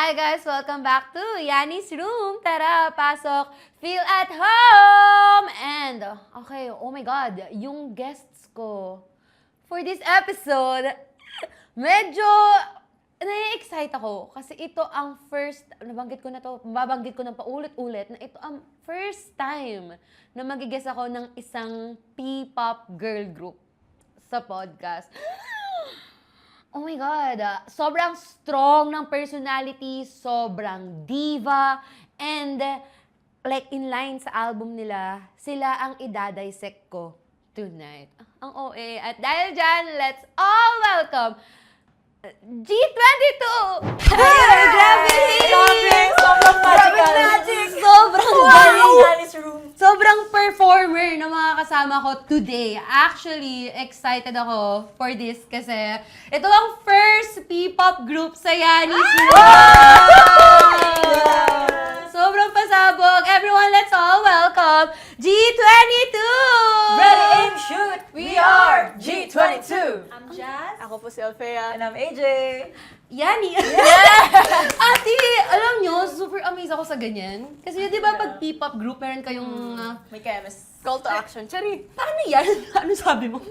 Hi guys! Welcome back to Yanni's Room. Tara, pasok. Feel at home! And, okay, oh my God, yung guests ko for this episode, medyo na-excite ako. Kasi ito ang first, nabanggit ko na to, mabanggit ko na paulit-ulit, na ito ang first time na magigess ako ng isang P-pop girl group sa podcast. Oh my God, sobrang strong ng personality, sobrang diva, and like in line sa album nila, sila ang idadissect ko tonight. Ang OA. At dahil dyan, let's all welcome G22! Hey! Grabe! Sobrang magical! Sobrang galing! Yanni's Room! Sobrang performer na mga kasama ko today. Actually, excited ako for this kasi ito ang first P-pop group sa Yanni's Room! Sobrang pasabog. Everyone, let's all welcome G22! Ready, aim, shoot! We are G22! I'm Jazz. Ako po si Alfea. And I'm AJ. Yani! Ate, alam nyo, super amazed ako sa ganyan. Kasi di ba pag P-pop group, meron kayong... May chemist. Call to action. Chari! paano yan? Ano sabi mo?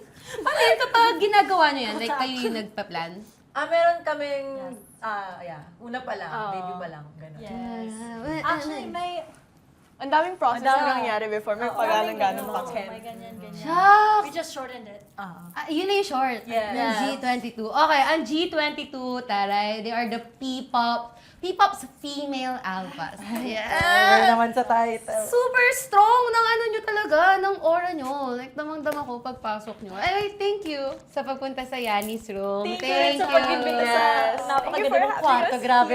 Paano yan kapag ginagawa nyo yan? Like kayo yung nagpa-plan? Meron kaming, una pa lang, baby pa lang, gano'n. Yes. Actually, may... Ang daming process Ang dami na nangyari before. May pagalang-galang pa. May ganyan. Shucks! We just shortened it. Yun na yung short Yes. ng G22. Okay, ang G22, taray, they are the P-pop's female alphas. Never naman sa title. Super strong ng ano nyo talaga, ng aura nyo. Like, damang-dama ko pagpasok nyo. Ay, thank you sa pagpunta sa Yanni's Room. Thank you sa pag-invite sa Yes. napakaganda ng kwarto. Grabe,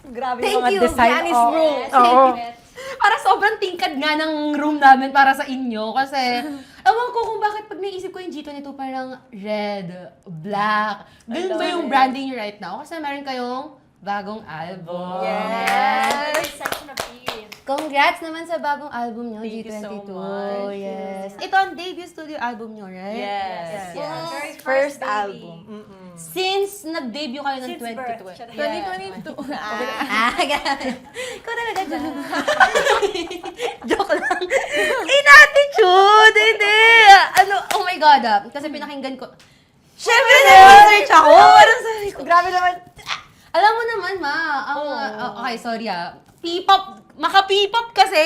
grabe Thank yung mga you, design. Yanni's Room. Yes, Thank thank you. you. Para sobrang tingkad nga ng room namin para sa inyo. Kasi, ewan ko kung bakit pag naisip ko yung G22, parang red, black. Ganun ba yung branding nyo right now? Kasi meron kayong bagong album. Yes. Every section of Eve. Congrats naman sa bagong album nyo, Thank you G22. so much. Yes. Ito ang debut studio album nyo, right? Yes. Yes. Very First baby. album. Since nag-debut kayo ng Since birth. 2020. 2022. Grabe. Ikaw talaga dyan. Joke lang. Inattitude! Hindi! Ano, oh my God, kasi pinakinggan ko. Siyempre, nag-research ako! Parang sabi ko, Grabe naman. alam mo naman, ma, okay, sorry P-pop, maka-P-pop kasi.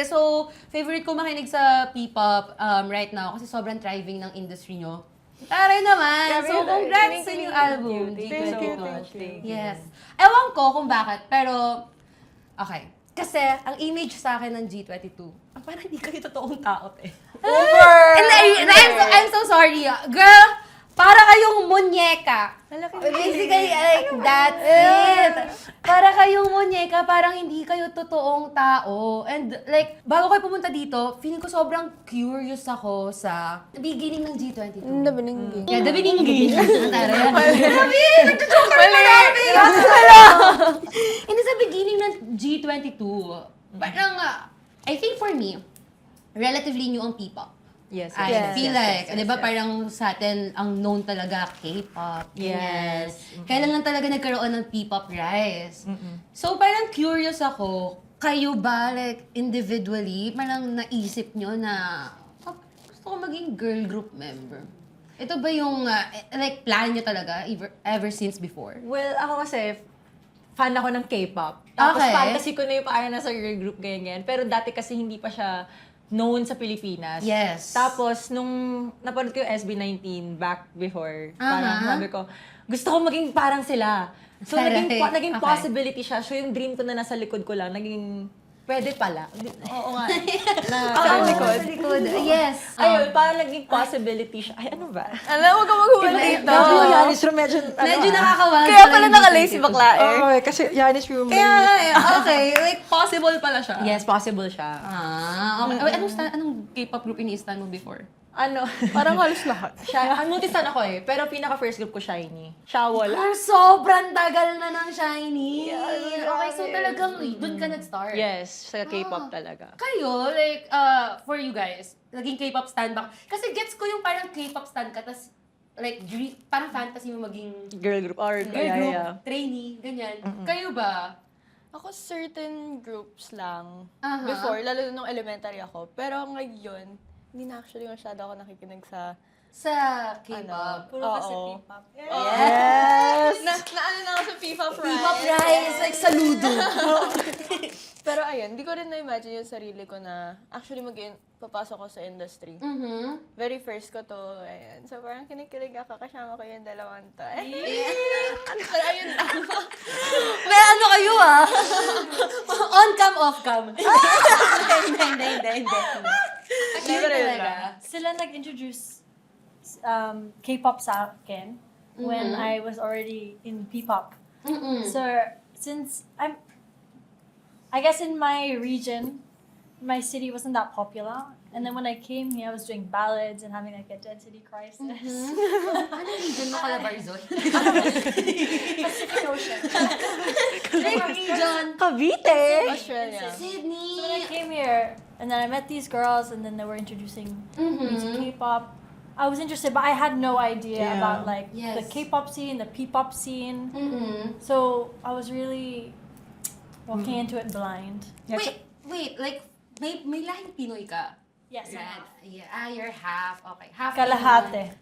So, favorite ko makinig sa P-pop right now kasi sobrang thriving ng industry nyo. Taray naman. So, congrats sa inyong album. Thank you so G22. much. Thank you. Yes. Ewan ko kung bakit, pero, okay. Kasi, ang image sa akin ng G22, parang hindi kayo totoong tao, eh. Over! And I'm so sorry. Girl, para kayong munyeka. Basically, like, that's it. Para kayong munyeka, parang hindi kayo totoong tao. And like, bago kayo pumunta dito, feeling ko sobrang curious ako sa beginning ng G22. Nabaninggi. Yeah, the beginning. Tara. Hindi sa beginning ng G22, parang, I think for me, relatively new ang P-pop. Yes. I feel like, yes, di ba yes. parang sa atin, ang known talaga K-pop. ganyan. Yes. Kailan lang talaga nagkaroon ng P-pop rise. So parang curious ako, kayo ba, like, individually, parang naisip nyo na, gusto ko maging girl group member? Ito ba yung, like, plan nyo talaga ever since before? Well, ako kasi, fan ako ng K-pop. Tapos Okay. fantasy ko na yung parang nasa girl group ganyan. Pero dati kasi hindi pa siya known sa Pilipinas. Yes. Tapos, nung napanood ko yung SB19 back before, parang Aha. sabi ko, gusto ko maging parang sila. So, Correct. naging Okay. possibility siya. So, yung dream ko na nasa likod ko lang, naging pwede pala. Oo nga. na, Oo, likod. sa likod. Yes. Ayun, parang naging possibility siya. Ay, ano ba? Alam mo ka mag-uwan dito. Medyo Yanni's Room, medyo, Medyo nakakawag. Kaya pala naka-lazy bakla eh. Oo, kasi Yanni's Room. Kaya, okay, like, possible pala siya. Yes, possible siya. Okay. Wait, anong K-pop group ini-stan mo before? Ano? Parang halos lahat. Siya, multi-stan ako eh. Pero pinaka-first group ko, Shiny. Siya, wala. Sobrang tagal na ng Shiny. Okay, so talagang dun ka nag-start. Yes, sa K-pop talaga. Kayo, like, for you guys, naging K-pop stan ba? Kasi gets ko yung parang K-pop stan ka, tas like, parang fantasy mo maging Girl group or girl group, trainee, ganyan. Kayo ba? Ako certain groups lang. Aha. Before, lalo nung elementary ako. Pero ngayon, hindi na actually masyado ako nakikinig sa Sa K-pop. Puro kasi Oo. P-pop. Yes! ano na ako sa P-pop Rise. K-pop rise, like saludo. Pero ayun, hindi ko rin na-imagine yung sarili ko na actually papasok ko sa industry. Mhm. Very first ko to, ayan. So parang kinikilig ako, kasama ko yung dalawang to. Pero ayun lang. May ano kayo On cam, off cam. Hindi. Actually Never yun talaga. Sila nag-introduce K-pop sa akin when I was already in P-pop. So, since I guess in my region, my city wasn't that popular. And then when I came here, I was doing ballads and having like a density crisis. Ano region mo, Calabarzon? Pacific Ocean. Like region. Cavite! Australia. Sydney. So when I came here, and then I met these girls, and then they were introducing me to K-pop. I was interested, but I had no idea Yeah. about like Yes. the K-pop scene, the P-pop scene. Mhm. So I was really walking into it blind. Wait, like, may lahing Pinoy ka? Yes. Yeah, you're half. Okay, half Kalahate.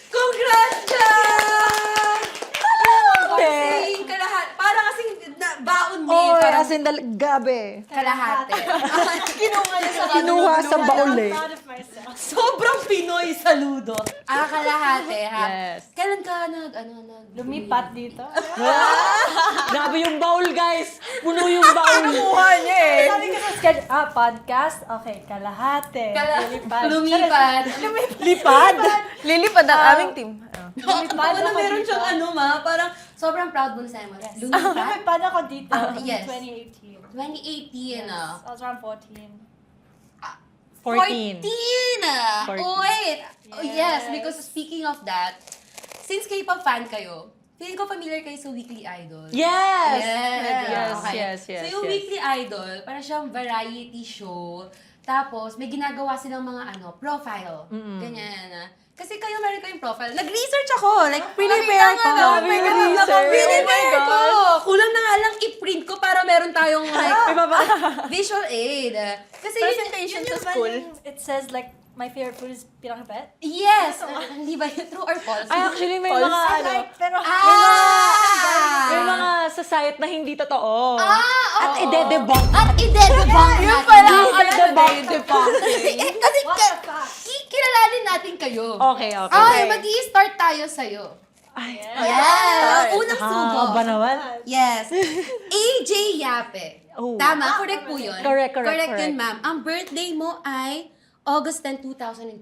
Congrats, Jan! Saying kalahati. Parang kasing baon mo Oh, parang as in, gabi. kalahati. Kinuha sa baul eh. Proud of myself. Sobrang Pinoy saludo. Kalahati, ha? Yes. Kailan ka Lumipat dito. Grabe yung baul, guys! Puno yung baul. Nakuha niya eh. Sabi ko sa schedule, podcast? Okay, kalahati. Lumipat. Lipad? Lilipad ang aming team. Ako na meron siyang parang sobrang proud mo na sa'yo mo. Lumipat. Lumipad ako dito in Yes. 2018. 2018, I was around 14. 14. 14! Oh, wait. Oh, yes, Yes. because speaking of that, since K-pop fan kayo, feeling ko familiar kayo sa Weekly Idol. Yes! Yes. Yes, yes, yes, So yung yes. Weekly Idol, para siyang variety show. Tapos, may ginagawa silang mga profile. Ganyan. Kasi kayo meron kayong profile. Nag-research ako. Like, prepare ko. Prepare ko. Kulang na nga lang i-print ko para meron tayong visual aid. Kasi Presentation sa school. It says like, my favorite food is pinakabet. Yes! Hindi ba yun? True or false? Ay, actually, may mga Pero may mga sa site na hindi totoo. At ide-debunk. At ide-debunk natin. Yun pala ang ide-debunk. Kasi what the fuck? kilalanin natin kayo. Okay. Okay, mag-i-start tayo sa'yo. Yes! Unang sugo. ba naman? Yes. AJ Yape. Oh. Tama, correct po yun. Correct. Correct yun, ma'am. Ang birthday mo ay August 10, 2002.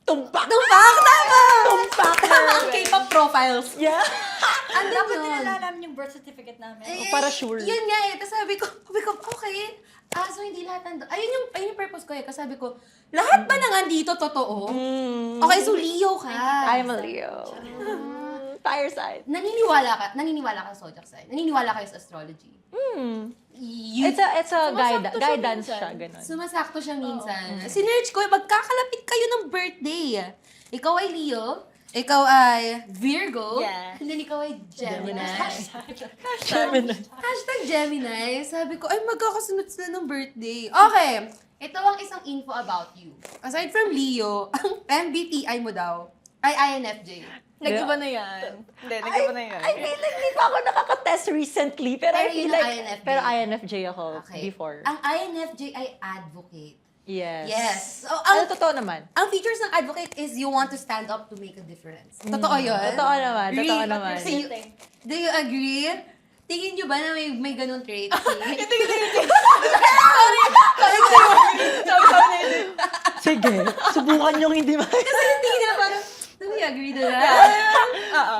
Tumpak! Tumpak! Tama! Tumpak! Tama ang K-pop profiles. Yeah. Ano Dapat yun? nilala namin yung birth certificate namin. para sure. Yun nga eh. Tapos sabi ko, okay. So hindi lahat nandun. Ayun yung purpose ko eh. Kasi sabi ko, lahat ba nang andito totoo? Okay, so Leo ka. I'm a Leo. Fire side. Naniniwala ka sa zodiac sign? Naniniwala kayo sa astrology? It's a guidance siya, ganun. Sumasakto siya minsan. Sinerge ko, magkakalapit kayo ng birthday. Ikaw ay Leo. Ikaw ay Virgo. Yeah. And then ikaw ay Gemini. Gemini. Hashtag Gemini. Sabi ko, ay magkakasunod sila ng birthday. Okay. Ito ang isang info about you. Aside from Leo, ang MBTI mo daw ay INFJ. Nag-iba na yan. Hindi, nag-iba na yan. I feel like hindi pa ako nakaka-test recently, pero I Pero feel yun ang like, INFJ. pero INFJ ako Okay. before. Ang INFJ ay advocate. Yes. Yes. So, Ano totoo naman? ang features ng advocate is you want to stand up to make a difference. Totoo yun? Totoo naman, totoo naman. So do you agree? Tingin nyo ba na may ganun trait? Sige, subukan yung hindi ba? Kasi tingin nila parang, do we agree to that?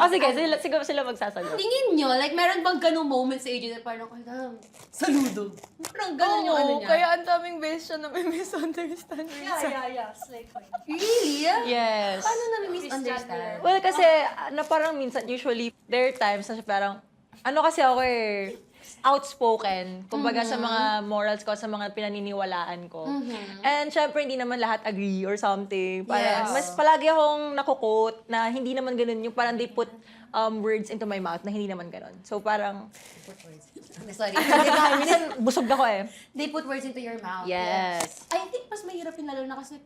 Sige, siguro sila magsasagot. Tingin nyo, like meron bang ganung moment sa AJ na parang, ay damn, saludo. Parang ganun yung ano Oo, niya. kaya ang daming beses siya na may misunderstand minsan. Yeah, slay queen. Really? Yes. Paano na misunderstand? Well, kasi na parang minsan, usually, there are times na siya parang, ano kasi ako eh, outspoken, kumbaga sa mga morals ko, sa mga pinaniniwalaan ko. And syempre, hindi naman lahat agree or something. Parang, Yes. mas palagi akong nakukote na hindi naman ganun. Yung parang they put words into my mouth na hindi naman ganun. So parang, Sorry. minsan busog ako eh. They put words into your mouth. Yes. I think mas mahirap yun lalo na kasi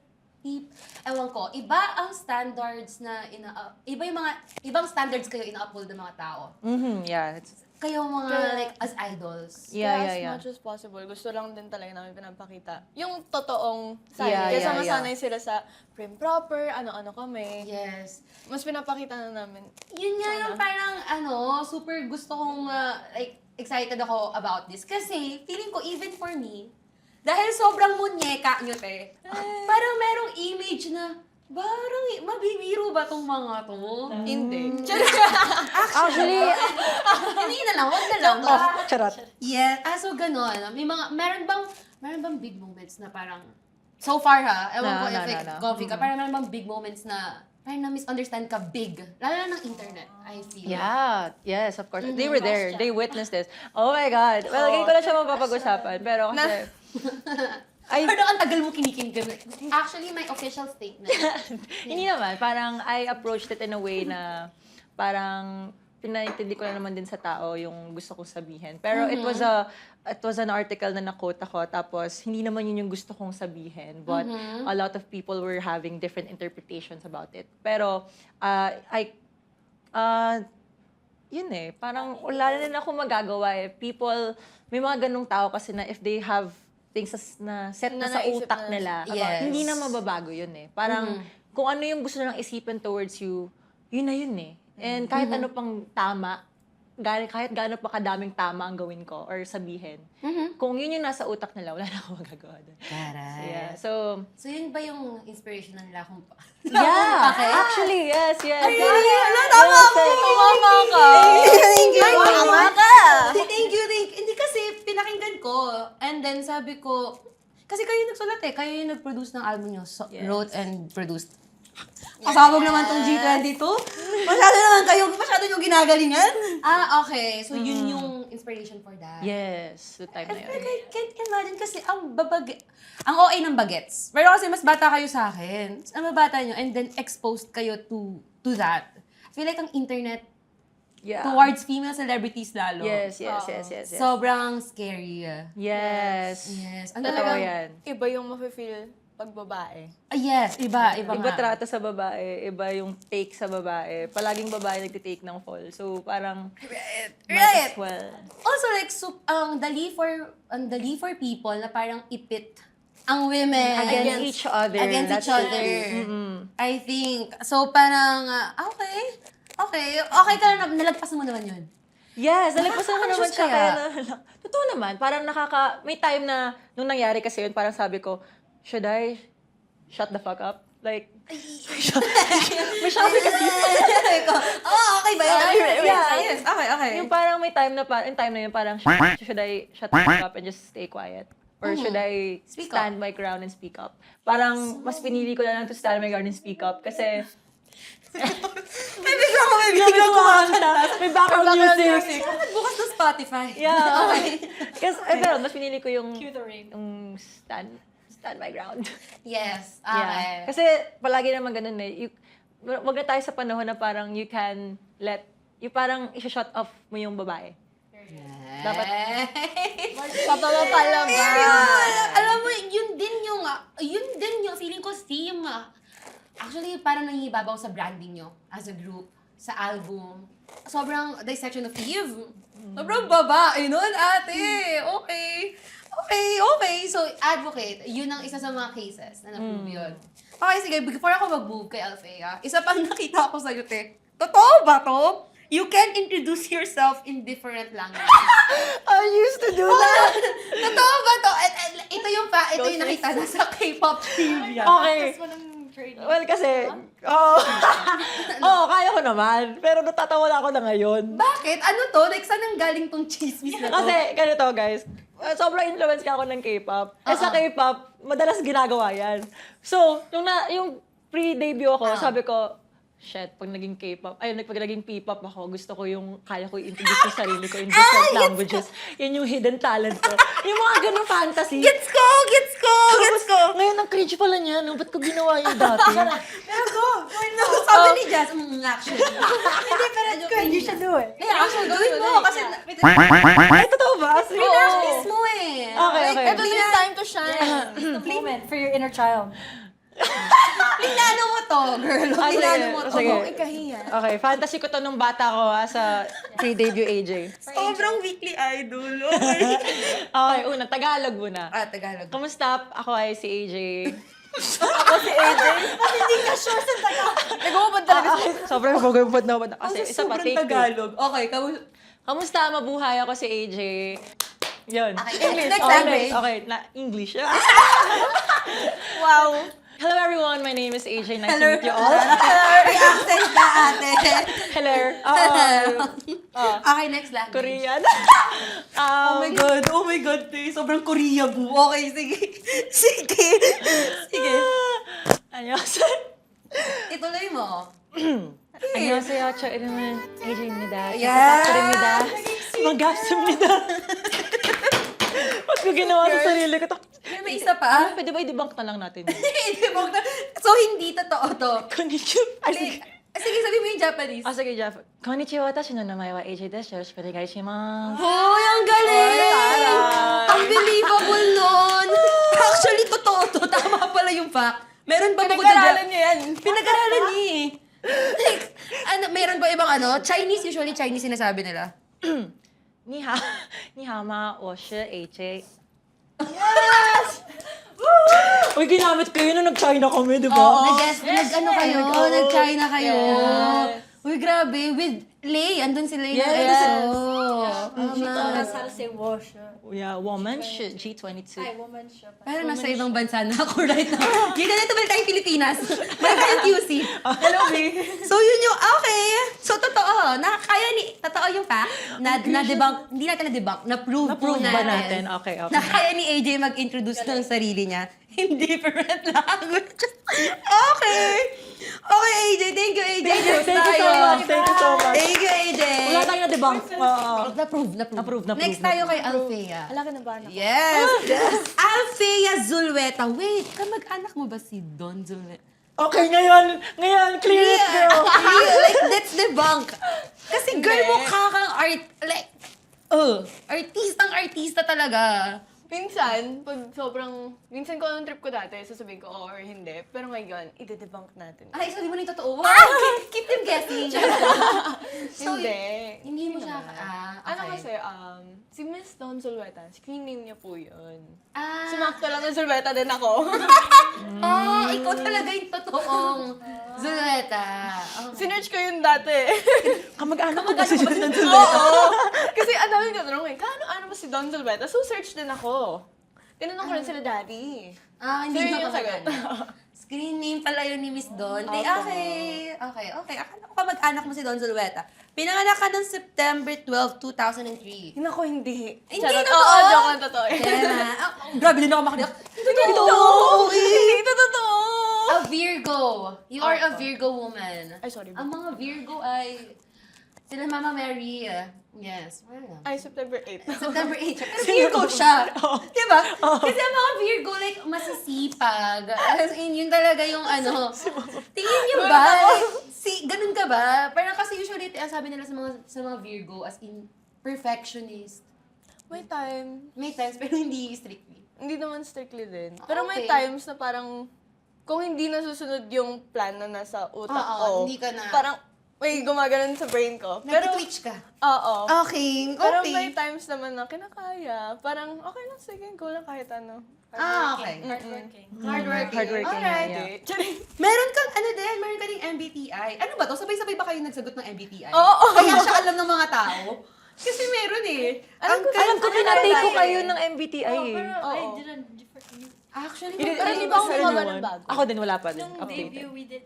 ewan ko, iba ang standards na iba yung mga ibang standards kayo ina-uphold ng mga tao. Yeah. Kayo mga Kaya- like as idols. Yeah, Kaya yeah. as much as possible, gusto lang din talaga namin pinapakita yung totoong side. Yeah, Kaysa yeah, masanay sila sa prim proper, ano-ano kami. Yes. Mas pinapakita na namin. Yun nga yung parang super gusto kong like excited ako about this kasi feeling ko even for me dahil sobrang munyeka nyo parang merong image na parang mabibiro ba tong mga to? Hindi. Actually, Hindi na lang, wag na lang. charot. Yeah, so ganon. Meron bang big moments na parang, so far ewan No, ko no, if no, no. coffee ka, parang meron bang big moments na parang na-misunderstand ka big, lalo na ng internet, I feel. Yeah, yes, of course. They were there. They witnessed this. Oh my God. Well, ganyan ko na siya mapapag-usapan. Pero kasi, Parang ang tagal mo kinikinig. Actually, my official statement. hindi naman. Parang I approached it in a way na parang pinaintindi ko lang naman din sa tao yung gusto kong sabihin. Pero it was an article na na-quote ako, tapos hindi naman yun yung gusto kong sabihin. But a lot of people were having different interpretations about it. Pero yun parang wala na rin ako magagawa People, may mga ganung tao kasi na if they have things na set na sa naisip utak na nila, Yes. hindi na mababago yun Parang kung ano yung gusto nilang isipin towards you, yun na yun And kahit ano pang tama, kahit gaano pa kadaming tama ang gawin ko or sabihin, kung yun yung nasa utak nila, wala na akong magagawa doon. Yeah. So, So yun ba yung inspiration ng lakong pa? yeah. Okay. Actually, yes. Tama ako! Tumama ka! Thank you! Tama ka! Thank you. Hindi kasi pinakinggan ko. And then sabi ko, kasi kayo nagsulat kayo yung nag-produce ng album nyo. Yes. Wrote and produced. Pasabog naman tong G22. Masyado yung ginagalingan. Okay. So yun yung inspiration for that. Yes. The time na yun. I can't imagine kasi ang OA ng bagets. Pero kasi mas bata kayo sa akin. Ang babata nyo and then exposed kayo to that. I feel like ang internet Yeah. towards female celebrities lalo. Yes. Sobrang scary. Yes. Yes. Ang Totoo talagang, yan. Iba yung mafe-feel pag babae. Yes, iba Iba nga. trato sa babae, iba yung take sa babae. Palaging babae nagtitake ng fall. So, parang, might as well. Also like ang dali for people na parang ipit ang women Against each other. Against That's each other. I think. So parang okay ka na nalagpasan mo naman yun. Yes, nalagpasan ko naman Nakaka-anxious siya. kaya? Kaya totoo naman, parang may time na, nung nangyari kasi yun, parang sabi ko, should I shut the fuck up? Like, may sabi kasi. Okay ba yun? Yeah. Yes. Okay. Yung parang may time na, yung time na yun, parang, should I shut the fuck up and just stay quiet? Or should I Speak stand my ground and speak up? Parang, mas pinili ko na lang to stand my ground and speak up. Kasi, Biglang kumanta. may background music. Bukas na Spotify. Yeah. Kasi, pero mas pinili ko yung, Cue the rain. yung stand my ground. Yes. Yeah. Okay. Kasi palagi naman ganun wag na tayo sa panahon na parang you can you parang i-shut off mo yung babae. Dapat, Papapalabas. Alam mo, yun din yung feeling ko theme. Actually, parang nangibabaw sa branding nyo as a group, sa album. Sobrang dissection of Eve. Sobrang babae nun, ate. Okay. So, advocate, yun ang isa sa mga cases na na-prove yun. Okay, sige, before ako mag-move kay Althea, isa pang nakita ko sa'yo, te. Totoo ba to? You can introduce yourself in different languages. I used to do that. Totoo ba to? Ito yung nakita na sa K-pop trivia. Okay. Walang trade. Well, kasi, kaya ko naman. Pero natatawa na ako na ngayon. Bakit? Ano to? Like, saan ang galing tong chismis na to? Kasi, ganito guys, sobrang influence ka ako ng K-pop. Sa K-pop, madalas ginagawa yan. So, yung pre-debut ako, sabi ko, shit, pag naging K-pop, pag naging P-pop ako, gusto ko yung kaya ko i-introduce yung sarili ko in different languages. Yan yung hidden talent ko. Yung mga ganung fantasy. Gets ko! Ngayon, ang cringe pala niya, no? Ba't ko ginawa yun dati? Pero go! Sabi ni Jazz, actually. Hindi, pero it's good. You should do it. Yeah, actually, gawin mo. Kasi, Ay, totoo ba? Sige. practice mo eh. Okay. Ito yung time to shine. It's the moment for your inner child. Linano mo to, girl. Linano mo to. Sige. Ikahiya. Okay, fantasy ko to nung bata ko sa pre-debut AJ. Sobrang weekly idol. Okay, una, Tagalog muna. Tagalog. Kamusta? Ako ay si AJ. Nag-uubad talaga siya. Sobrang bugod na ako. Kasi isa pa, take two. Tagalog. Okay, Kamusta? Mabuhay ako si AJ. Yun. Okay, next Okay, language. Okay, English. Wow. Hello everyone, my name is AJ. Nice to meet you all. Accent ka, ate. Hello. Okay, next language. Korean. Oh my God, te. Sobrang Korea boo. Okay, sige. Sige. 안녕하세요. Ituloy mo. 안녕하세요. 저 이름은 AJ입니다. Yes. 반갑습니다. Ba't ko ginawa sa sarili ko? May isa pa? Pwede ba i-debunk na lang natin? Hindi mo. So, hindi totoo to. Konnichiwa. Sige, sabi mo yung Japanese. Sige, Jeff. Konnichiwa, watashi no namae wa AJ desu. Yoroshiku onegaishimasu. Hoy, ang galing! Unbelievable nun! Actually, totoo to. Tama pala yung fact. Meron ba bukod sa Pinag-aralan niya yan. Pinag-aralan niya eh. Like, meron ba ibang Chinese, usually Chinese sinasabi nila. 你好，你好吗？我是 AJ。 Uy, ginamit ko yun nung nag-China kami, di ba? Nag-China kayo. Uy, grabe. With Lay, andun si Lay ng EXO. That's how to say wash. Yeah, woman should G22. Woman siya. Parang nasa ibang bansa na ako right now. Yun na ito, balik tayong Pilipinas. Balik tayong QC. Hello, B. So, yun yung, okay. So, totoo. Totoo yung fact na debunk, hindi natin na-debunk, na-prove po Na-prove ba natin? Okay. Na kaya ni AJ mag-introduce ng sarili niya in different languages. Okay. Okay, AJ. Thank you, AJ. Thank you so much. Thank you so much. Thank you, AJ. Wala tayo na debunk. Na-prove. Next tayo kay Althea. Alaka na ba anak? Yes! Althea Zulweta. Wait, kamag-anak mo ba si Don Zulweta? Okay, ngayon, clear it, girl. Like, let's debunk. Kasi girl, mukha kang artista talaga. Minsan, minsan ko anong trip ko dati, sasabihin ko oo or hindi. Pero ngayon, ide-debunk natin. Ay, sabi mo na yung totoo. Wow! Keep them guessing. So, hindi mo siya, Ano okay. kasi, si Miss Dawn Zulweta, screen name niya po yun. Ah, Sumakto lang ng Zulweta din ako. ikaw talaga yung totoong Zulweta. Sinerch ko yun dati. Kamag-anak ko ba si Don Oo. Kasi ang daming katanong eh, ano ba si Dawn Zulweta? So search din ako. Tinanong ko rin sila daddy. Hindi So, yun mo yung sagot. Screen name pala yun ni Miss Don. Okay. Akala ko kamag-anak mo si Don Zulweta. Pinanganak ka noong September 12, 2003. Hindi ako hindi. Hindi, Charot. totoo? Oo, joke lang, totoo. Grabe din ako makaliyak. Hindi, ito totoo. A Virgo. You are a Virgo woman. Ay, sorry. Ang mga Virgo ay sila Mama Mary. Yes. Wala. Ay, September 8. September 8 siya. Pero Virgo siya. Diba? Kasi ang mga Virgo, like, masisipag. As in, yun talaga yung Tingin niyo ba? Ganun ka ba? Parang kasi usually, ang sabi nila sa mga Virgo, as in, perfectionist. May time. May times, pero hindi strictly. Hindi naman strictly din. Pero may Okay. times na parang, kung hindi nasusunod yung plan na nasa utak ko, hindi ka na. parang, may gumaganon sa brain ko. Pero, Nag-twitch ka. oo. Okay. Pero may times naman na kinakaya. Parang, okay lang, sige, go lang kahit ano. Okay. Hardworking. Hardworking. Alright. Meron kang meron ka ding MBTI. Ano ba to? Sabay-sabay ba kayo nagsagot ng MBTI? Oo. Kaya siya alam ng mga tao? Kasi meron eh. Alam ko, pinatake ko kayo ng MBTI eh. Pero I Oo. did a different. Actually, Pero hindi ba ako gumawa ng bago? Ako din, wala pa din. Nung Updated. debut, we did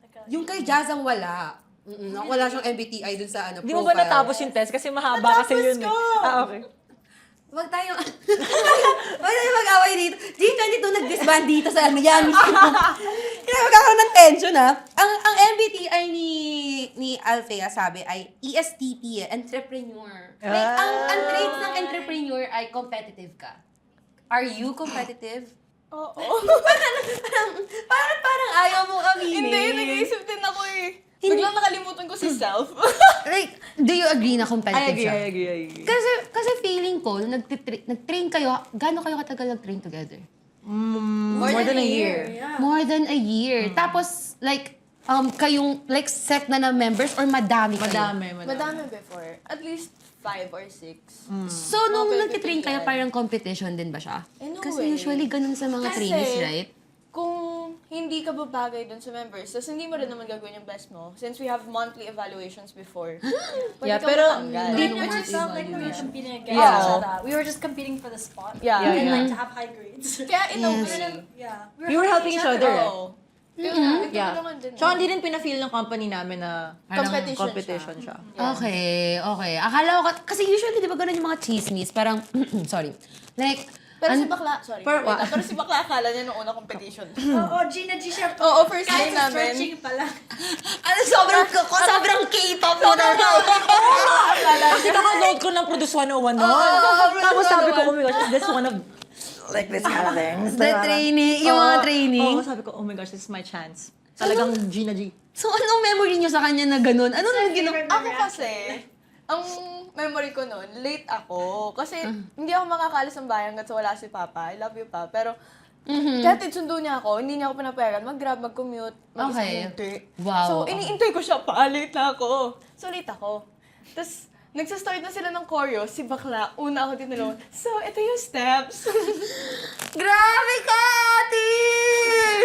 like a... yung kay Jazz ang wala. Wala siyang MBTI dun sa Di mo ba natapos yung test? Kasi mahaba kasi yun eh. Okay. Wag tayo mag-away dito. G22 nag-disband dito sa ano yan. Kaya magkakaroon ng tension ha. Ang MBTI ni Althea sabi ay ESTP, entrepreneur. Like, ang traits ng entrepreneur ay competitive ka. Are you competitive? Oo. Parang ayaw mo aminin. Hindi, nag-iisip din ako eh. Biglang nakalimutan ko si self. Like, do you agree na competitive siya? I agree. Kasi feeling ko, nag-train kayo, gaano kayo katagal nag-train together? More than a year. Yeah. More than a year. Tapos, like, kayong, like, set na members or madami kayo? Madami before. At least 5 or 6. So, nung Okay, nag-train kayo, yan. parang competition din ba siya? In a Kasi way. usually ganun sa mga Kasi, trainees, right? Kung hindi ka babagay dun sa members, tapos hindi mo rin naman gagawin yung best mo, since we have monthly evaluations before. Yeah, pwede ka pero matanggal. Then Which it is felt like we were competing against Yeah. each other. We were just competing for the spot. Yeah. And like to have high grades. Kaya in a Yes. way, Yeah. We were helping each other. oo. Yeah. Tulungan din. Tsaka hindi rin pina-feel ng company namin na Competition siya. Okay. Akala ko, kasi usually, di ba ganun yung mga chismis? Parang, sorry. Like, Pero si Bakla, sorry. Pero- wait lang. Pero si Bakla akala niya nung una competition. Oh, Gina G, siya. Oo, first Kahit time sa namin. stretching pala. sobrang K-pop mo na. Kasi kaka-load ko ng Produce 101 noon. Tapos sabi ko, oh my gosh, is this one of like this kind of things? The training, yung mga training. Oo, sabi ko, oh my gosh, this is my chance. Talagang Gina G. So, anong memory niyo sa kanya na ganun? Ano nang ginawa? Ako kasi, ang memory ko noon, late ako. Kasi hindi ako makakalis ng bayan kasi wala si Papa. I love you, Pa. Pero, kahit sundo niya ako, hindi niya ako pinapayagan. Mag-grab, mag-commute, Okay. mag-scooter. Wow. So, iniintay ko siya pa. Late na ako. So, late ako. Tapos, nagsastart na sila ng choreo. Si Bakla, una ako tinulungan. So, ito yung steps. Grabe ka, ate!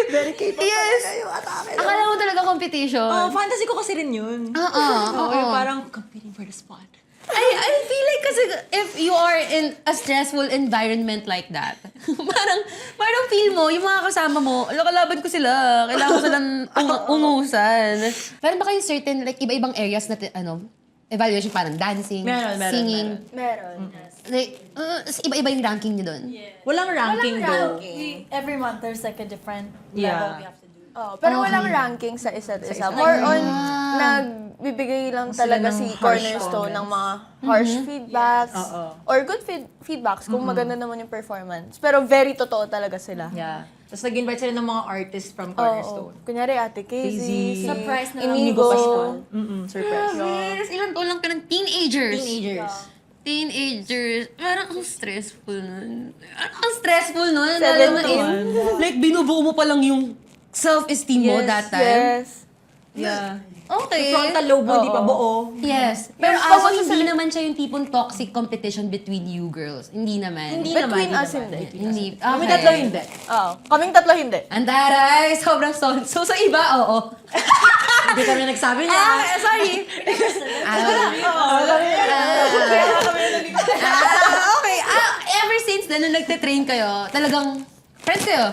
Very K-pop Yes. talaga yung atake. Akala mo talaga competition. Oh, fantasy ko kasi rin yun. Oo. Yung parang competing for the spot. I feel like kasi if you are in a stressful environment like that, parang feel mo, yung mga kasama mo, kalaban ko sila, kailangan ko silang umusan. Meron ba kayong certain, like, iba-ibang areas na, evaluation, parang dancing, Meron, singing, Meron. like, iba-iba yung ranking niyo doon? Walang ranking though. Every month there's like a different Yeah. level we have to do. Oh, pero walang ranking sa isa't isa. More on, nagbibigay lang talaga ng si harsh Cornerstone ng mga harsh feedbacks. Oo. Or good feedbacks kung maganda naman yung performance. Pero very totoo talaga sila. Yeah. Tapos nag-invite sila ng mga artists from Oo. Cornerstone. Kunyari, Ate Casey. Casey, Surprise na lang. Inigo. Surprise. Yes, ilang taon lang ka ng teenagers. Teenagers. Parang ang stressful nun. Ang stressful nun. 17. Like, binubuo mo pa lang yung self-esteem mo that time. Yes. Yeah. Okay. Frontal lobe mo, di pa buo. Yes. Pero Pero also, pag- hindi naman siya yung tipong toxic competition between you girls. Hindi naman. Hindi Between naman. us, hindi. Hindi. Kami Okay. tatlo hindi. Oo. Kaming tatlo hindi. Andaray! Sobrang solid. So, sa iba, oo. Hindi kami nagsabi niya. Sorry. Okay. Ever since na nung nagte-train kayo, talagang friends kayo?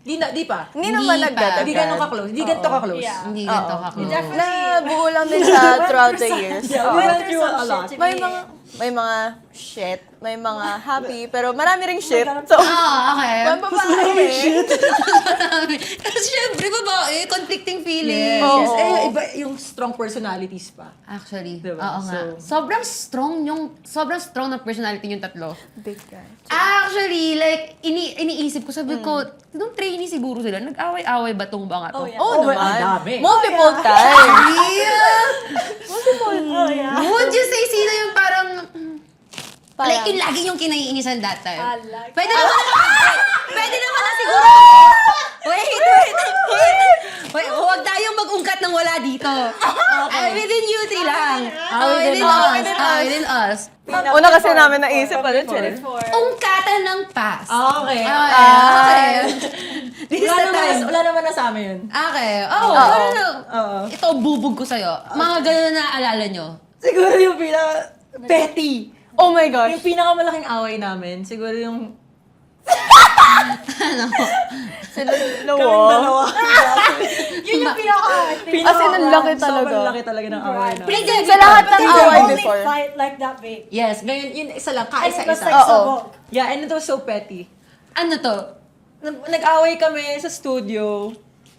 Di pa. Hindi naman Hindi pa. nagdadagan. Hindi ganun ka-close. Hindi ganito ka-close. Yeah. Hindi ganito ka-close. Nabuo lang din sa throughout the years. Yeah, Oo. we went through a lot. May mga shit, may mga happy, pero marami ring shit. So, Okay. pampabahay. Kasi syempre, babae, conflicting feelings. Yes. Oo. Yes. Eh, iba yung strong personalities pa. Actually, Diba? oo nga. So- Sobrang strong na personality yung tatlo. Big guy. Actually, like, iniisip ko, sabi ko, nung trainee siguro sila, nag-away-away ba tong mga to? Oh, yeah. Oo Oh, naman. ang dami. Multiple times. Yeah! Oh, yeah. Would you say sino yung parang, Parang- like, yung lagi yung kinaiinisan that time? like- Pwede naman na siguro. Wait, huwag tayong mag-ungkat ng wala dito. Okay. Within you three lang. Within us. Within us. Una kasi namin naisip, ano, Cheryl? Ungkatan ng pass. Okay. Okay. This is Wala the time. naman, wala naman na sa amin yun. Okay. Oo. Ito, bubog ko sa'yo. Mga ganun na alala nyo. Siguro yung petty. Oh my gosh. Yung pinakamalaking away namin, siguro yung Sila Kaming dalawa. dalawa. Yun yung pinaka, I think. As in, ang laki talaga. Sobrang laki talaga ng away na. Sa lahat ng But they away only before. fight like that big. Yes, ngayon, yun isa lang, And it was kaisa-isa. like Oo. sabog. Yeah, and it was so petty. Ano to? Nag-away kami sa studio.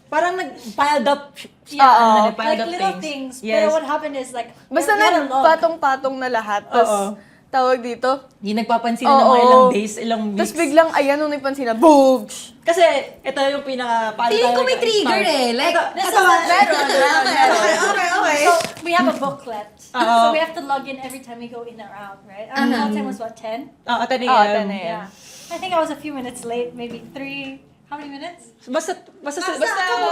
Parang nag-piled up siya. Oo. Piled Like up little things. things. Yes. Pero what happened is like, Basta we had a log. nagpatong-patong na lahat. Tapos, tawag dito. Hindi nagpapansin ng mga ilang days, ilang weeks. Tapos biglang, ayan, nung nagpansin na, boobs! Kasi, ito yung pinaka... paano Feeling tayo ko may trigger nag-start. eh. Like, This is Okay. So we have a booklet. Oo. So we have to log in every time we go in or out, right? Our call time was what, 10? 10 Ah, a.m. 10 a.m. Yeah. I think I was a few minutes late, maybe 3. How many minutes? Basta couple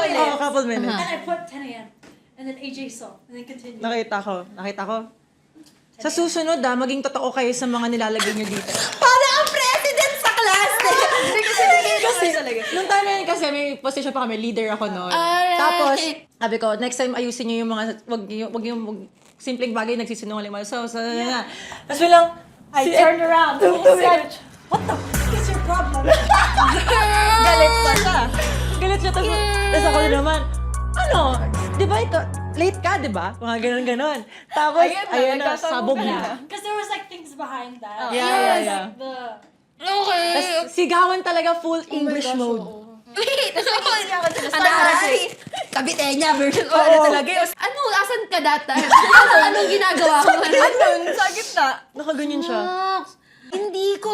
minutes. Oo, couple minutes. And I put 10 a.m. And then AJ saw, and then continued. Nakita ko. Sa susunod maging totoo kayo sa mga nilalagay nyo dito. para ang president sa class! Kasi, nung time na yun kasi may position pa kami, leader ako noon. Alright. Tapos, sabi ko, next time ayusin nyo yung mga, wag yung simpleng bagay nagsisinungaling mo. So, tapos bilang, I turned around and said, what the f*** is your problem? galit pa siya. Tapos ako din naman, ano, di ba ito, late ka, di ba? Mga ganon-ganon. Tapos, ayun na, sabog na. Because there was like things behind that. Yeah. Like the... Okay. Tapos, sigawan talaga full English mode. Wait, Andari. Kabitenya version. Oh, ano talaga yun? Ano, asan ka that time? Anong ginagawa mo? Andun, sa gitna. Nakaganyan siya. Hindi ko,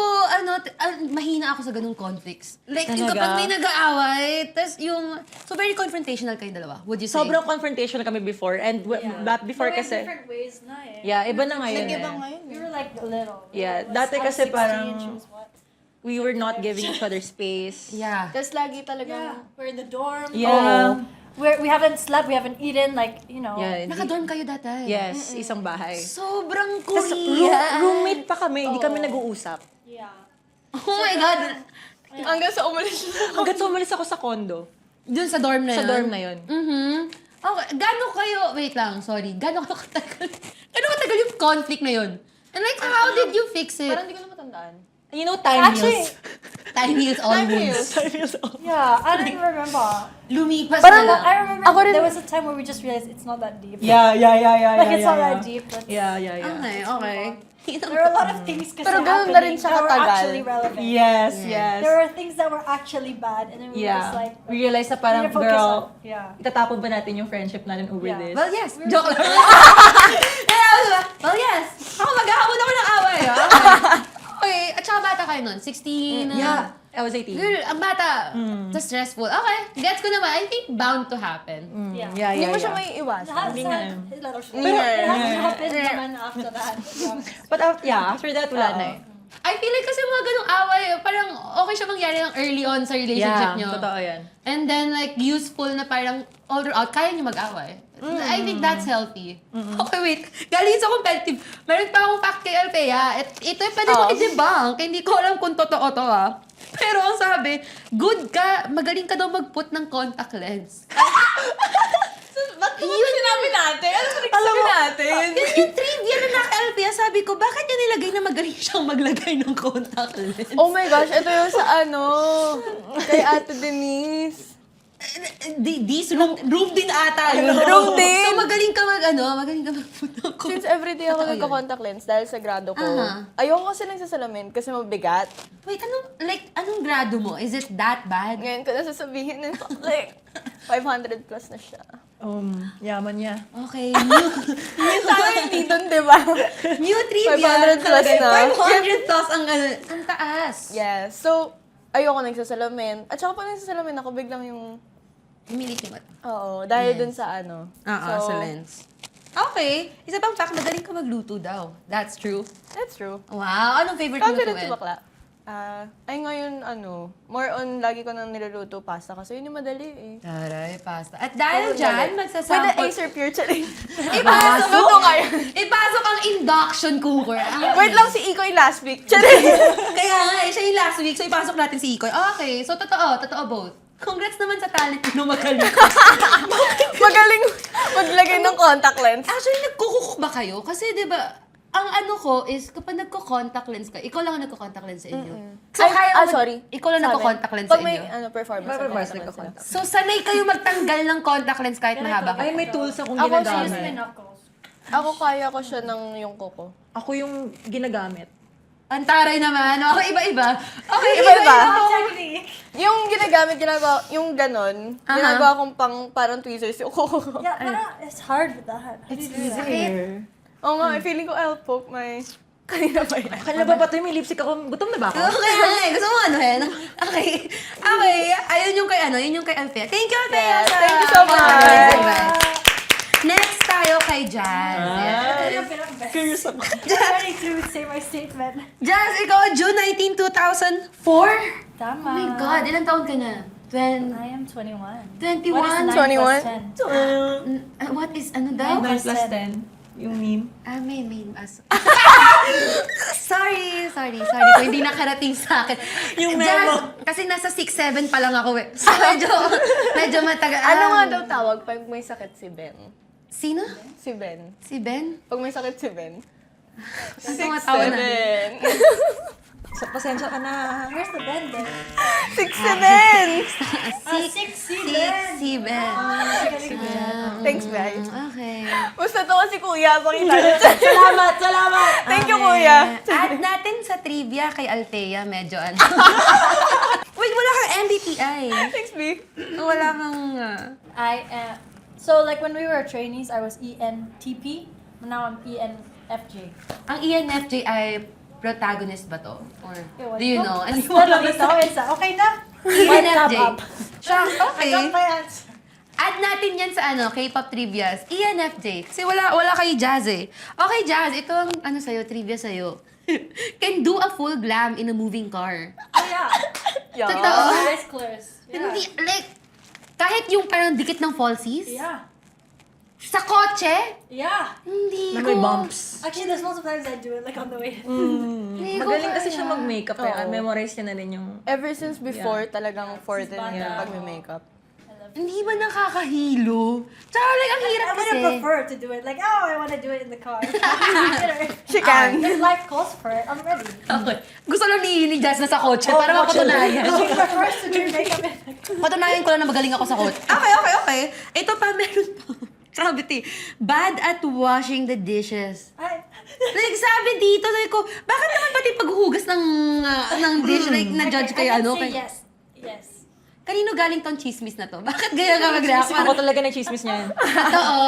mahina ako sa ganung conflicts. Like, Talaga? kapag may nag-aaway, tas yung, so very confrontational kayo dalawa, would you say? Sobrang confrontational kami before. And back before But we have kasi, different ways na eh. yeah, iba na ngayon Nag-iba eh. ngayon. We were like little. Yeah, I was dati kasi 16, parang- she was what? We were not giving each other space. Yeah. Tapos lagi talaga. Yeah, we're in the dorm. Yeah. We haven't slept, we haven't eaten, like, you know. Yeah. Naka-dorm kayo dati. Yes, isang bahay. Sobrang Tapos Korea. roommate pa kami, hindi kami nag-uusap. Yeah. Oh my God. Hanggang sa umalis na. Hanggat umalis ako sa condo. Dun sa dorm na yun? Sa dorm na yun. Mm-hmm. Okay, gano'n kayo, wait lang, sorry. Gano'n katagal yung conflict na yun? And like, how did you fix it? Parang hindi ko na matandaan. You know, time Actually, meals. Time heals all Time wounds. heals. Time meals. yeah, I don't even remember. Lumipas Parang na lang. I remember Ako rin- there was a time where we just realized it's not that deep. Yeah. Like, it's not that deep. But Yeah. Okay. there are a lot of things kasi Pero ganun na rin happening siya that were katagal. actually relevant. Yes. There were things that were actually bad, and then we were just Yeah. like, We realized na we parang, need to focus girl, on- Yeah. itatapon ba natin yung friendship natin over Yeah. this? Well, yes. Joke lang. Well, yes. Ako maghahamon ako ng away. Okay. At saka bata kayo nun? 16? Yeah. I was 18. Girl, ang bata. It's stressful. Okay. Gets ko naman. I think bound to happen. Yeah. Hindi mo siya may iwasan. It nga. hasn't happened naman after that. Yeah. But after that, wala na eh. I feel like kasi mga ganong away, parang okay siya mangyari ng early on sa relationship nyo. Totoo yan. And then like useful na parang all throughout, kaya nyo mag-away. I think that's healthy. Okay, wait. Galing sa competitive. Meron pa akong fact kay Althea. Ito yung pwede mo i-debunk. Hindi ko alam kung totoo to Pero ang sabi, good ka, magaling ka daw mag-put ng contact lens. Ba't yun sinabi natin? Ano ba nagsasabi natin? Yun yung trivia na naka-Althea. Sabi ko, bakit niya nilagay na magaling siyang maglagay ng contact lens? Oh my gosh, ito yung sa kay Ate Denise. This room din ata yun. Room din. So magaling ka magaling ka mag-put ng contact. Since everyday ako Totoo yun. nagka-contact lens dahil sa grado ko, Aha. ayoko kasi nagsasalamin kasi mabigat. Wait, anong grado mo? Is it that bad? Ngayon ko nasasabihin na like, 500 plus na siya. Yaman niya. Okay, new Sana hindi dun, di ba? new trivia. 500 plus na. 500 plus ang taas. Yes. So, ayoko nagsasalamin. At saka pag nagsasalamin ako, biglang yung... Umilit yung mata. Oo, dahil Yes. dun sa Sa lens. Okay. Isa pang fact, magaling ka magluto daw. That's true. That's true. Wow. Anong favorite mo Confident si lutuin? bakla. Ay ngayon, more on, lagi ko nang niluluto pasta kasi yun yung madali eh. Taray, pasta. At dahil dyan, With the magsasample. Acer Pure Challenge. Ipasok Luto kayo. Ipasok ang induction cooker. Wait lang, si Ikoy last week. Challenge. Kaya nga, siya yung last week, so ipasok natin si Ikoy. Okay, so totoo both. Congrats naman sa talent nyo magaling. Magaling maglagay ng contact lens. Actually, nagkukuk ba kayo? Kasi di ba, ang ano ko is, kapag nagko-contact lens ka, ikaw lang ang nagko-contact lens sa inyo. Sorry. Ikaw lang Sa amin. nagko-contact lens Pag sa may inyo. performance, Performance, naman nagko-contact. So, sanay kayo magtanggal ng contact lens kahit mahaba ka. Ay, may tools akong Ako, Use my ginagamit. knuckles. sila. Ako kaya ko siya ng yung kuko. Ako yung ginagamit. Ang taray naman. Okay, iba-iba. Okay, Iba-iba. Technique. Yung ginagawa, yung ganon, ginagawa kong parang tweezers yung kuko ko. Yeah, parang it's hard with that. How do you do that? Oo nga, feeling ko I'll poke my... Kanina ba yan? Kanina ba pati may lipstick ako? Gutom na ba ako? Okay, okay. Gusto mo ano, Hen? Okay. Okay. Ayun yung kay ano, yun yung kay Althea. Thank you, Althea. Yes, sa thank you so much. congrats, congrats. Next tayo kay Jazz. Curious ako. I'm ready to say my statement. Jazz, ikaw, June 19, 2004? Tama. Oh my God, ilang taon ka na? I am 21. 21? What is 9 21? plus 10? What is ano daw? 9 plus 10. Yung meme. May sorry kung hindi nakarating sa akin. Yung Jazz, memo. kasi nasa 6'7 pa lang ako eh. So medyo matagal. Ano nga daw tawag pag may sakit si Ben? Sino? Si Ben. Si Ben? Pag may sakit si Ben. Ang tumatawa na. 6'7". So, pasensya ka na. Where's the bend then? 6'7". Si Ben. Thanks, guys. Okay. Basta to kasi kuya, pakita niyo. Salamat! Thank you, kuya. Add natin sa trivia kay Althea, medyo ano. Wait, wala kang MBTI. Thanks, B. Wala kang... I am. So, like when we were trainees, I was ENTP. Now I'm ENFJ. Ang ENFJ ay protagonist ba to? Or Ewan do you ko. know? Ano Basta yung nakita ko, it's okay na. ENFJ. Up. Siya, I got okay. my answer. Add natin yan sa ano, K-pop trivias. ENFJ. Kasi wala kay Jazz eh. Okay, Jazz, ito ang ano sa'yo, trivia sa'yo. Can do a full glam in a moving car. Oh, yeah. Totoo? Eyes closed. Yeah. Hindi, like, kahit yung parang dikit ng falsies. Yeah. Sa kotse, Yeah. hindi Na ko. may bumps. Actually, there's multiple times I do it, like on the way. Hindi ko Magaling kasi kaya. siya mag-makeup eh. Oo. Memorize niya na rin yung... Ever since before, talagang for din bata. yung pag-makeup. Hindi ba nakakahilo? Tsaka like, ang hirap I would kasi. have preferred to do it, like, oh, I want to do it in the car. She can. If life calls for it, I'm ready. Okay. Gusto lang ni Jazz na sa kotse para mapatunayan. She prefers to do makeup in the car. Patunayan ko lang na magaling ako sa kotse. Okay. Ito pa, meron pa. Sabi ti, bad at washing the dishes. Like, sabi dito, sabi ko, bakit naman pati paghuhugas ng dish, like, na-judge kayo, I can ano? say yes. Yes. Kanino galing tong chismis na to? Bakit gaya ka mag-react? Ako talaga na chismis niya yan. Oo,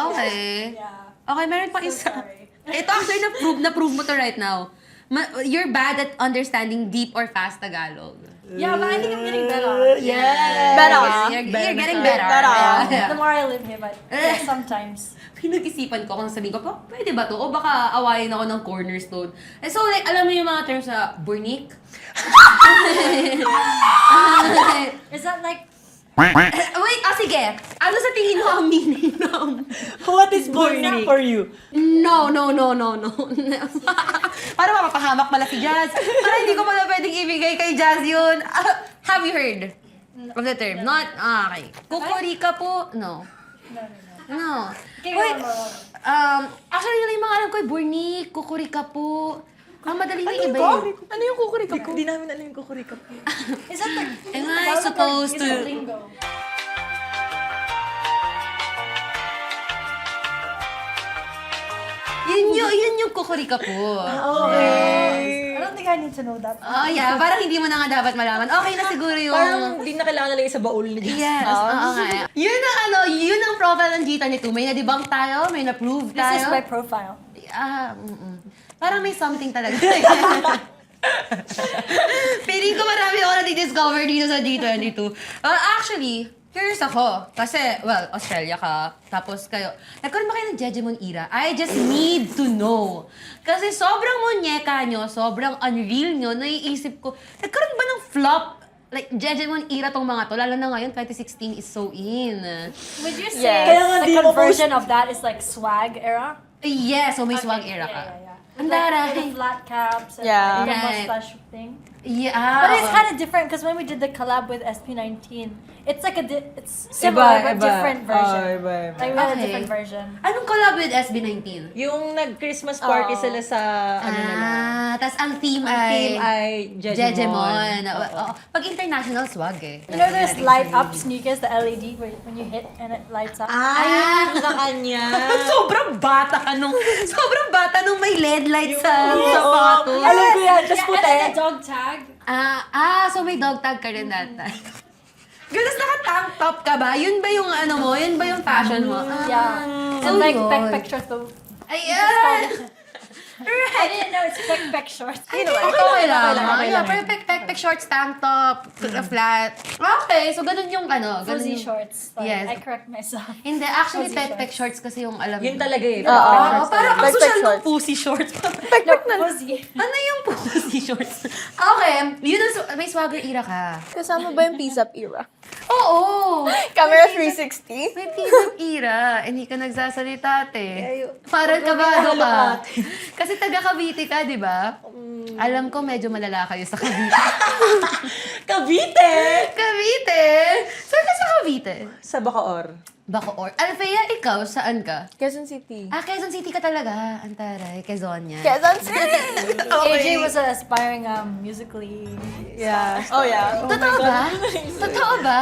okay. Yeah. Okay, meron pa isa. sorry. Ito actually, na-prove mo to right now. You're bad at understanding deep or fast Tagalog. Yeah, but I think I'm getting better. Yeah. Better. You're getting better. Better. Yeah. The more I live here, but yeah, sometimes. Pinag-isipan ko kung sabihin ko, pwede ba to? O baka awayin ako ng cornerstone. And so, like, alam mo yung mga terms na burnik? Is that like, Wait, sige. Ano sa tingin mo ang meaning ng... What is burning for you? No. Para mapapahamak pala si Jazz. Para hindi ko pala pwedeng ibigay kay Jazz yun. Have you heard of the term? Not, okay. Kukurika po? No. No. Okay, Wait, go on. actually yun lang yung mga alam ko, burnik, kukurika po. Ang madali na iba yun. Ano yung kukurika po? Hindi namin alam yung kukurika. Is that like, Am is it I Tagalog or supposed is it to- lingo? Yun yung kukurika po. I don't think I need to know that. Oh, yeah. Parang hindi mo na nga dapat malaman. Okay na siguro yung... Parang hindi na kailangan nalagay sa baul ni Jess. Yes, okay. Yun ang profile ng Gita nito. May na-debunk tayo, may na-prove tayo. This is my profile. Parang may something talaga. Feeling ko marami ako na-discover dito sa G22. Actually, curious ako. Kasi, well, Australia ka. Tapos kayo, nagkaroon ba kayo ng Jejemon era? I just need to know. Kasi sobrang munyeka nyo, sobrang unreal nyo, naiisip ko, nagkaroon ba ng flop? Like, Jejemon era tong mga to, lalo na ngayon, 2016 is so in. Would you say Yes. Kaya nga di the mo conversion of that is like swag era? Yeah, so may swag era ka. Yeah. Ang Like, daray. with the flat caps and Yeah. the Right. mustache thing. Yeah. But it's kind of different because when we did the collab with SB19, it's like it's similar but different version. Iba. Like we had a Okay. different version. Anong collab with SB19? Yung nag-Christmas party sila sa, ano nila. Tas ang theme Ang team ay... ay Jejemon. Oo. Oo. Pag international, swag eh. You know those light up sneakers, the LED, where when you hit and it lights up? Ay, yung sa kanya. Sobrang bata nung may LED light sa sapatos. Alam ko yan, tas Yeah, puti. and then the dog tag. So may dog tag ka rin that time. Ganas naka-tank top ka ba? Yun ba yung ano mo? Yun ba yung fashion mo? Yeah. So And like yun. backpack shorts though. Ayan! I didn't know it's backpack shorts. Ay, okay lang. okay Yeah, lang. perfect backpack shorts, tank top, flat. Okay, so ganun yung ano. Ganun Fuzzy yung... shorts. Sorry, Yes. I correct myself. Hindi, actually, Fuzzy backpack shorts kasi yung alam Yun mo. talaga eh. Oo, parang ang Backpack social ng shorts. pussy shorts. No, fuzzy. Ano yung pussy shorts? Okay, yun ang may swagger era ka. Kasama ba yung P-Zap era? Oo! Camera 360? May pizza era. Hindi ka nagsasalita, ate. Parang kabado ka. Kasi taga Cavite ka, di ba? Alam ko medyo malala kayo sa Cavite. Cavite! Cavite? Saan ka sa Cavite? Sa Bacoor. Bacoor. Alfea, ikaw, saan ka? Quezon City. Quezon City ka talaga. Antaray, Quezonia. Quezon City! AJ was an aspiring musically. Yeah. Oh, yeah. Totoo ba? Totoo ba?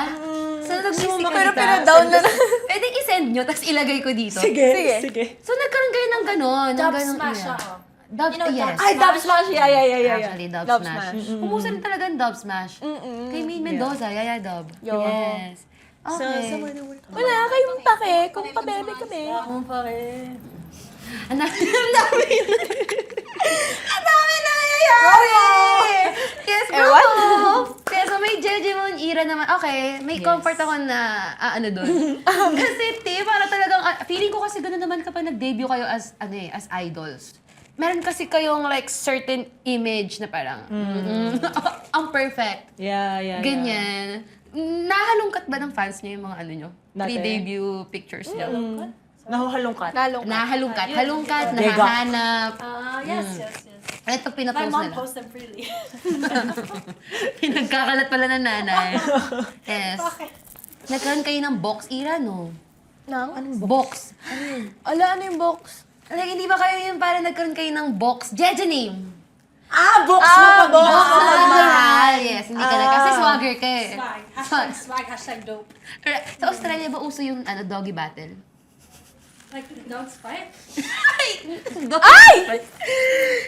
So, nag-musical Pero ka? down na lang. Pwede i-send nyo, tapos ilagay ko dito. Sige. So, nagkaroon kayo ng gano'n. ng Dub ganong smash era. ako. Dub, You know, yes. dub Ay, dub smash! Yeah. Actually, dub, Dub smash. smash. Umuso rin talaga ang dub smash. Kay Maine Mendoza, Yaya Dub. Yo. Yes. Okay. Wala kayong pake kung pabebe kami. Ang pare. Ang dami. Ang dami na nangyayari! Yes, bro! Kaya so may Jejemon era naman. Okay, may comfort ako na, ano dun. Kasi, para talagang, feeling ko kasi gano'n naman kapag nag-debut kayo as idols. Meron kasi kayong like certain image na parang, ang perfect. Yeah. Ganyan. Nahalungkat ba ng fans niyo yung mga ano nyo? Dati? Pre-debut pictures niyo? Nahuhalungkat. Nahalungkat. Halungkat, Dega. nahahanap. Yes. At pag My pinapost mom nila. posts them freely. Pinagkakalat pala ng nanay. Yes. Okay. Nagkaroon kayo ng box era, no? Nang? Box. Ala, ano yung box? Like, hindi ba kayo yung parang nagkaroon kayo ng box? Jeje name. Box Box na magmahal. Yes, hindi ka na. Kasi swagger ka eh. Swag, hashtag dope. Sa Australia ba uso yung doggy battle? Like dogs fight? Ay!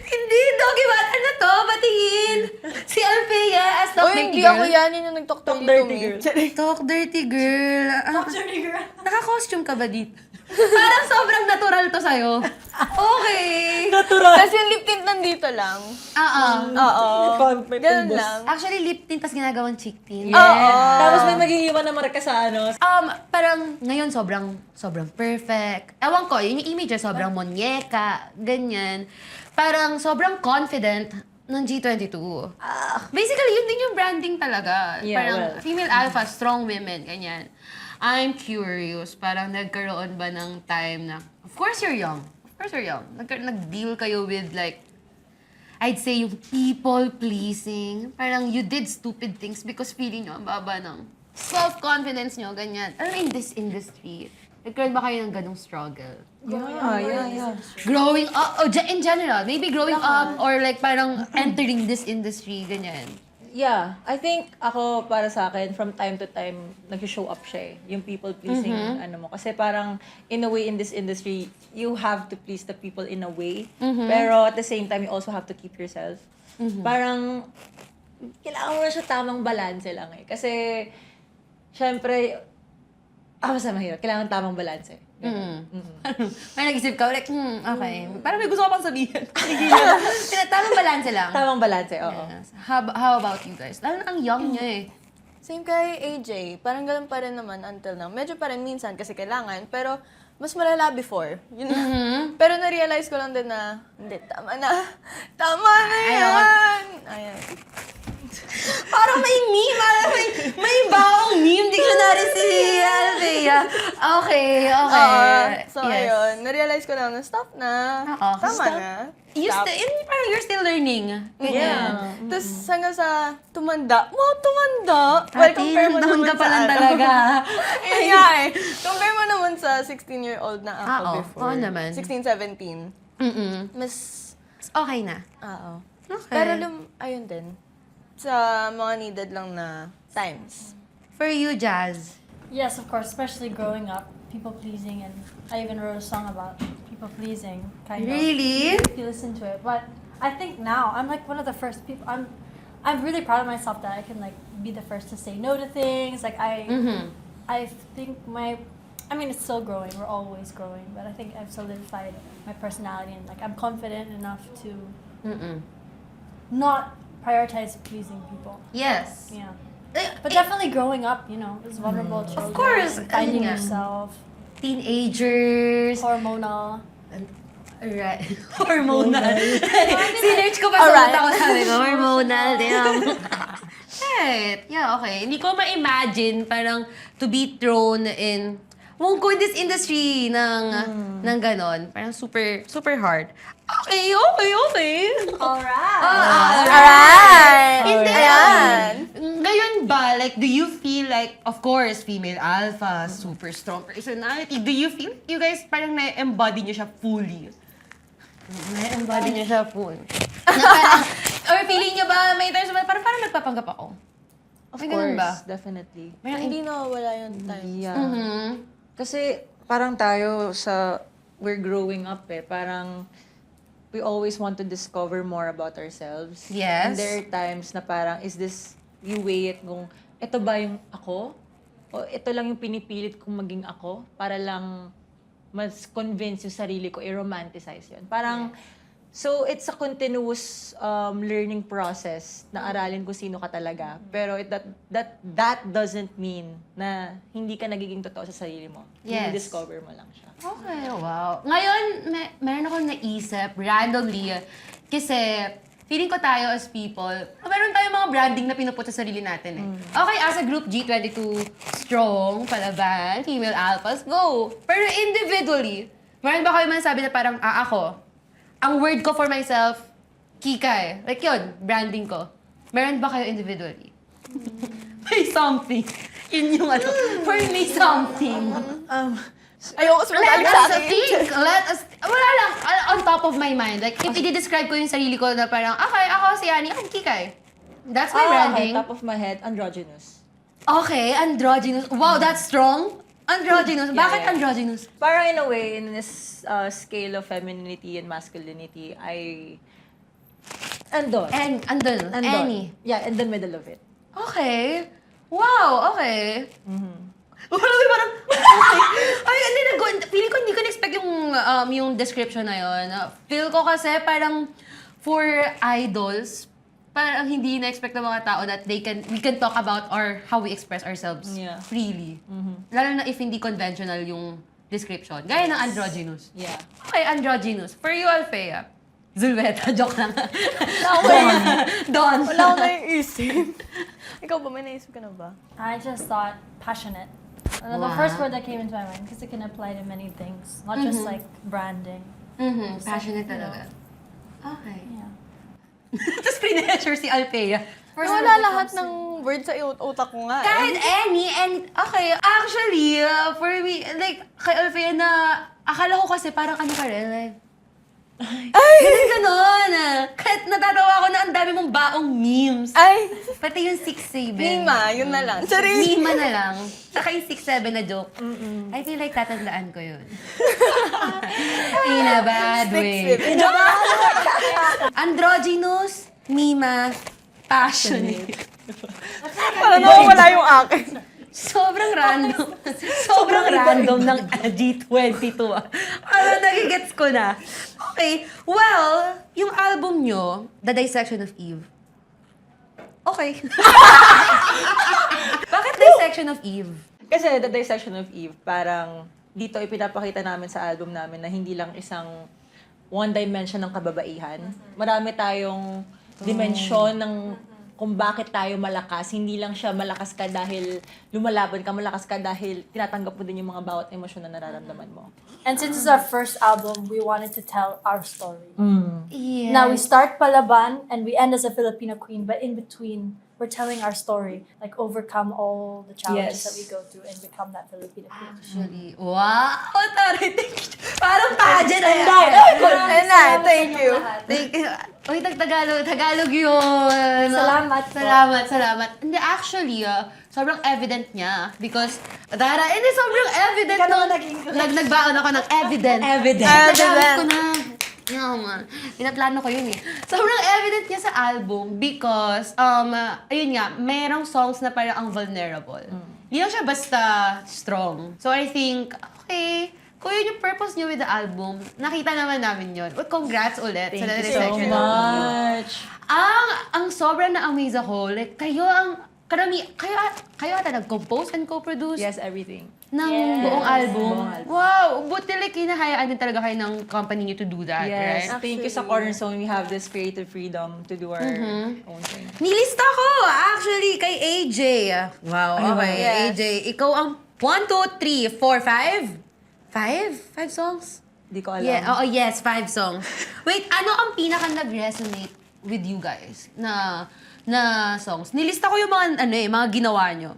Hindi, doggy battle. Ano to? Batingin. Si Alfea as Talk Uy, Dirty hindi Girl. ako yan. Yun yung nag-talk Talk dirty to dirty me. girl. Talk Dirty Girl. Dirty girl. Naka-costume ka ba dito? Parang sobrang natural to sa'yo. Okay. Natural. Kasi yung lip tint nandito lang. Oo. May Ganun pulbos. lang. Actually, lip tint, tas ginagawang cheek tint. Tapos may mag-iiwan na marka sa ano. Parang ngayon sobrang perfect. Ewan ko, yun yung image niya, sobrang monyeka, ganyan. Parang sobrang confident ng G22. Basically, yun din yung branding talaga. Yeah, parang well. female alpha, strong women, ganyan. I'm curious, parang nagkaroon ba ng time na, of course you're young. Nag-deal kayo with like, I'd say yung people pleasing. Parang you did stupid things because feeling nyo ang baba ng self-confidence nyo, ganyan. Alam in this industry, nagkaroon ba kayo ng ganong struggle? Yeah. Growing up, in general, maybe growing up or like parang entering this industry, ganyan. Yeah, I think ako para sa akin, from time to time, nag-show up siya eh. Yung people-pleasing, ano mo. Kasi parang, in a way, in this industry, you have to please the people in a way. Pero at the same time, you also have to keep yourself. Parang, kailangan mo na siya tamang balanse lang eh. Kasi, syempre, basta mahirap. Kailangan tamang balanse. May nag-isip ka, like, okay. Parang may gusto ka pang sabihin. Tamang balanse lang. Tamang balanse, oo. Yes. How about you guys? Lalo na ang young nyo eh. Same kay AJ. Parang ganun pa rin naman until now. Medyo pa rin minsan kasi kailangan. Pero mas malala before. Yun na. Pero na-realize ko lang din na, hindi, tama na. Tama na yan! Ayan. Parang may meme. May baong meme dictionary si Althea. Okay. So, Yes. ayun. Na-realize ko na stop na. Oo. Tama Stop. na. Parang you're still learning. Yeah. Tapos hanggang sa tumanda. Wow, tumanda! Well, compare mo Down naman ka pa sa lang ano. talaga. Ayun nga eh. Compare mo naman sa 16-year-old na ako Oo. before. Oo naman. 16, 17. Mas, Okay na. oo. Okay. Pero ayun din. Sa mga needed lang na times. For you, Jazz. Yes, of course, especially growing up, people pleasing, and I even wrote a song about people pleasing, kind of. Really? If you listen to it, but I think now I'm like one of the first people. I'm really proud of myself that I can like be the first to say no to things. Like I think I mean, it's still growing. We're always growing, but I think I've solidified my personality, and like I'm confident enough to not prioritize pleasing people. Yes. Yeah. Eh, But definitely growing up, you know, as vulnerable children. course, Finding ayun nga. yourself. Teenagers. Hormonal. Right. Hormonal. Sinerch ko pa sa Alright. utak ko, sabi ko, hormonal, damn. Right. Yeah, okay. Hindi ko ma-imagine parang to be thrown in ko in this industry ng ganon. Parang super hard. Okay. Alright. Alright! Hindi. Ayan! Ngayon ba, like, do you feel like, of course, female alpha, super strong personality, do you feel you guys parang na-embody nyo siya fully? Na-embody nyo siya full. Na parang, or feeling nyo ba, may times ba, parang nagpapanggap ako? Of May ganun course, ba? definitely. Hindi nawawala yung times. Yeah. Kasi parang tayo we're growing up parang we always want to discover more about ourselves. Yes. And there are times na parang, is this, you weigh it kung, ito ba yung ako? O ito lang yung pinipilit kong maging ako para lang mas convince yung sarili ko, i-romanticize yun. Parang, so it's a continuous learning process na aralin kung sino ka talaga. Pero that doesn't mean na hindi ka nagiging totoo sa sarili mo. Yes. Discover mo lang siya. Okay, wow. Ngayon, meron akong naisip randomly kasi feeling ko tayo as people, meron tayong mga branding na pinuput sa sarili natin eh. Okay, as a group G22, strong, palaban, female alphas, go! Pero individually, meron ba kayo masasabi na parang, ako, ang word ko for myself, Kika eh. Like yun, branding ko. Meron ba kayo individually? May something. Yun yung ano, for me something. Ayoko sumabalik Let sa us akin. think. Wala lang, on top of my mind. Like, if i-describe ko yung sarili ko na parang, okay, ako si Annie, ako Kikay. That's my branding. Top of my head, androgynous. Okay, androgynous. Wow, that's strong. Androgynous. Yeah, Bakit yeah. androgynous? Parang in a way, in this scale of femininity and masculinity, andun. Andun. Annie. Yeah, in the middle of it. Okay. Wow, okay. Parang, ay, hindi feeling ko hindi ko na-expect yung description na yun. Feel ko kasi parang for idols, parang hindi na-expect ng mga tao that we can talk about or how we express ourselves Yeah. freely. Lalo na if hindi conventional yung description. Gaya ng androgynous. Yeah. Okay, androgynous. For you, Althea. Zulveta, joke lang. Don. Wala akong naiisip. Ikaw ba? May naisip ka na ba? I just thought passionate. The Wow. first word that came into my mind, because it can apply to many things, not just like branding. Passionate talaga. Okay. Yeah. Tapos pre-measure si Althea. Wala lahat ng words sa utak ko nga. Kahit any, and okay, actually, for me, like, kay Althea na, akala ko kasi parang ano ka rin, like, ganon. Kahit natatawa ako na ang dami mong baong memes. Ay! Pati yung 6'7". Mima, yun na lang. Sorry. Mima na lang. Saka yung 6'7" na joke. I feel like tatandaan ko yun. In a bad way. Androgynous, Mima, passionate. Parang nawawala yung akin. Sobrang random. Sobrang random ng G22 ah. Parang nagigets ko na. Okay, well, yung album nyo, The Dissection of Eve. Okay. Bakit Dissection of Eve? Kasi The Dissection of Eve, parang dito ipinapakita namin sa album namin na hindi lang isang one dimension ng kababaihan. Marami tayong dimensyon ng kung bakit tayo malakas. Hindi lang siya malakas ka dahil lumalaban ka, malakas ka dahil tinatanggap mo din yung mga bawat emosyon na nararamdaman mo. And since it's our first album, we wanted to tell our story. Yes. Now we start Palaban and we end as a Filipino queen, but in between, we're telling our story, like overcome all the challenges Yes. that we go through and become that Filipino queen. Actually, wow! Tari, parang pageant. Thank you. Thank you. Uy, Tagalog yun. Salamat po. Salamat. Hindi, actually, sobrang evident niya. Because, sobrang evident. Ikaw naman nung- nag-English. Nagbaon ako ng evident. Evidence. Nagamit ko na. Pinaplano ko yun eh. Sobrang evident niya sa album because, ayun nga, merong songs na parang ang vulnerable. Hindi lang siya basta strong. So I think, okay, kung yun yung purpose niyo with the album, nakita naman namin yun. Well, congrats ulit sa Thank you so reception. much. Ang sobrang na-amaze ako, like, kayo ata nag-compose and co-produce Yes, everything. ng Yes. buong album. Buong album. Wow! Buti like hinahayaan din talaga kayo ng company niyo to do that, Yes, right? thank you sa Cornerstone. We have this creative freedom to do our own thing. Nilista ko actually kay AJ. Wow, okay. Yes. AJ, ikaw ang 1, 2, 3, 4, 5? 5 songs? Di ko alam. Yeah, yes, 5 songs. Wait, ano ang pinaka nag-resonate with you guys na songs? Nilista ko yung mga ginawa nyo.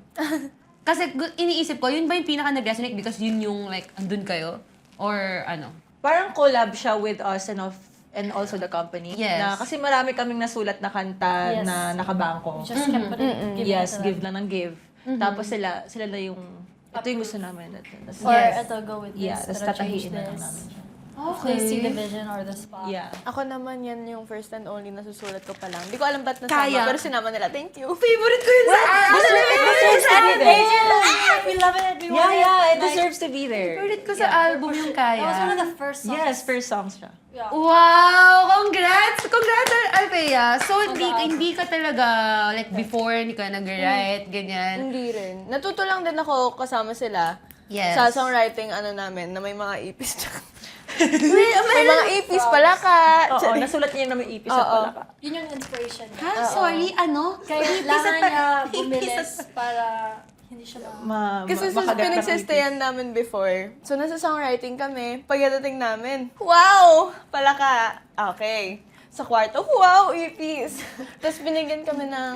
Kasi iniisip ko, yun ba yung pinaka nag-resonate because yun yung like, andun kayo? Or ano? Parang collab siya with us and also the company. Yes. Na, kasi marami kaming nasulat na kanta Yes. na nakabangko. We just kept putting, giving Yes, it to give them. lang ng give. Tapos sila na yung, ito yung gusto namin. Or Yes. ito, go with this. Yeah, tapos ito, change tatahiin na lang this. namin siya. They see the vision or the spot. Yeah. Ako naman yan yung first and only nasusulat ko pa lang. Hindi ko alam ba't nasama, Kaya. pero sinama nila. Thank you. Favorite ko yun sa We love it. We want Yeah, it Like, deserves to be there. Favorite ko sa album yung That was one of Kaya. the first songs. Yes, first songs siya. Yeah. Wow! Congrats! Congrats, Althea! So, hindi ka talaga, like, before, hindi ka nag-write, ganyan. Hindi rin. Natuto lang din ako kasama sila. Yes. Sa songwriting namin, na may mga ipis. may mga ipis pala ka. Oo, nasulat niya na may ipis at pala ka. Yun yung inspiration niya. Ha? Sorry, ano? Kaya Ipis kailangan at- niya ipis bumilis at- para hindi siya ma... Kasi makagat ng pinagsistayan namin before. So, nasa songwriting kami. Pagdating namin, wow! Pala ka. Okay. Sa kwarto, wow! Ipis. Tapos binigyan kami ng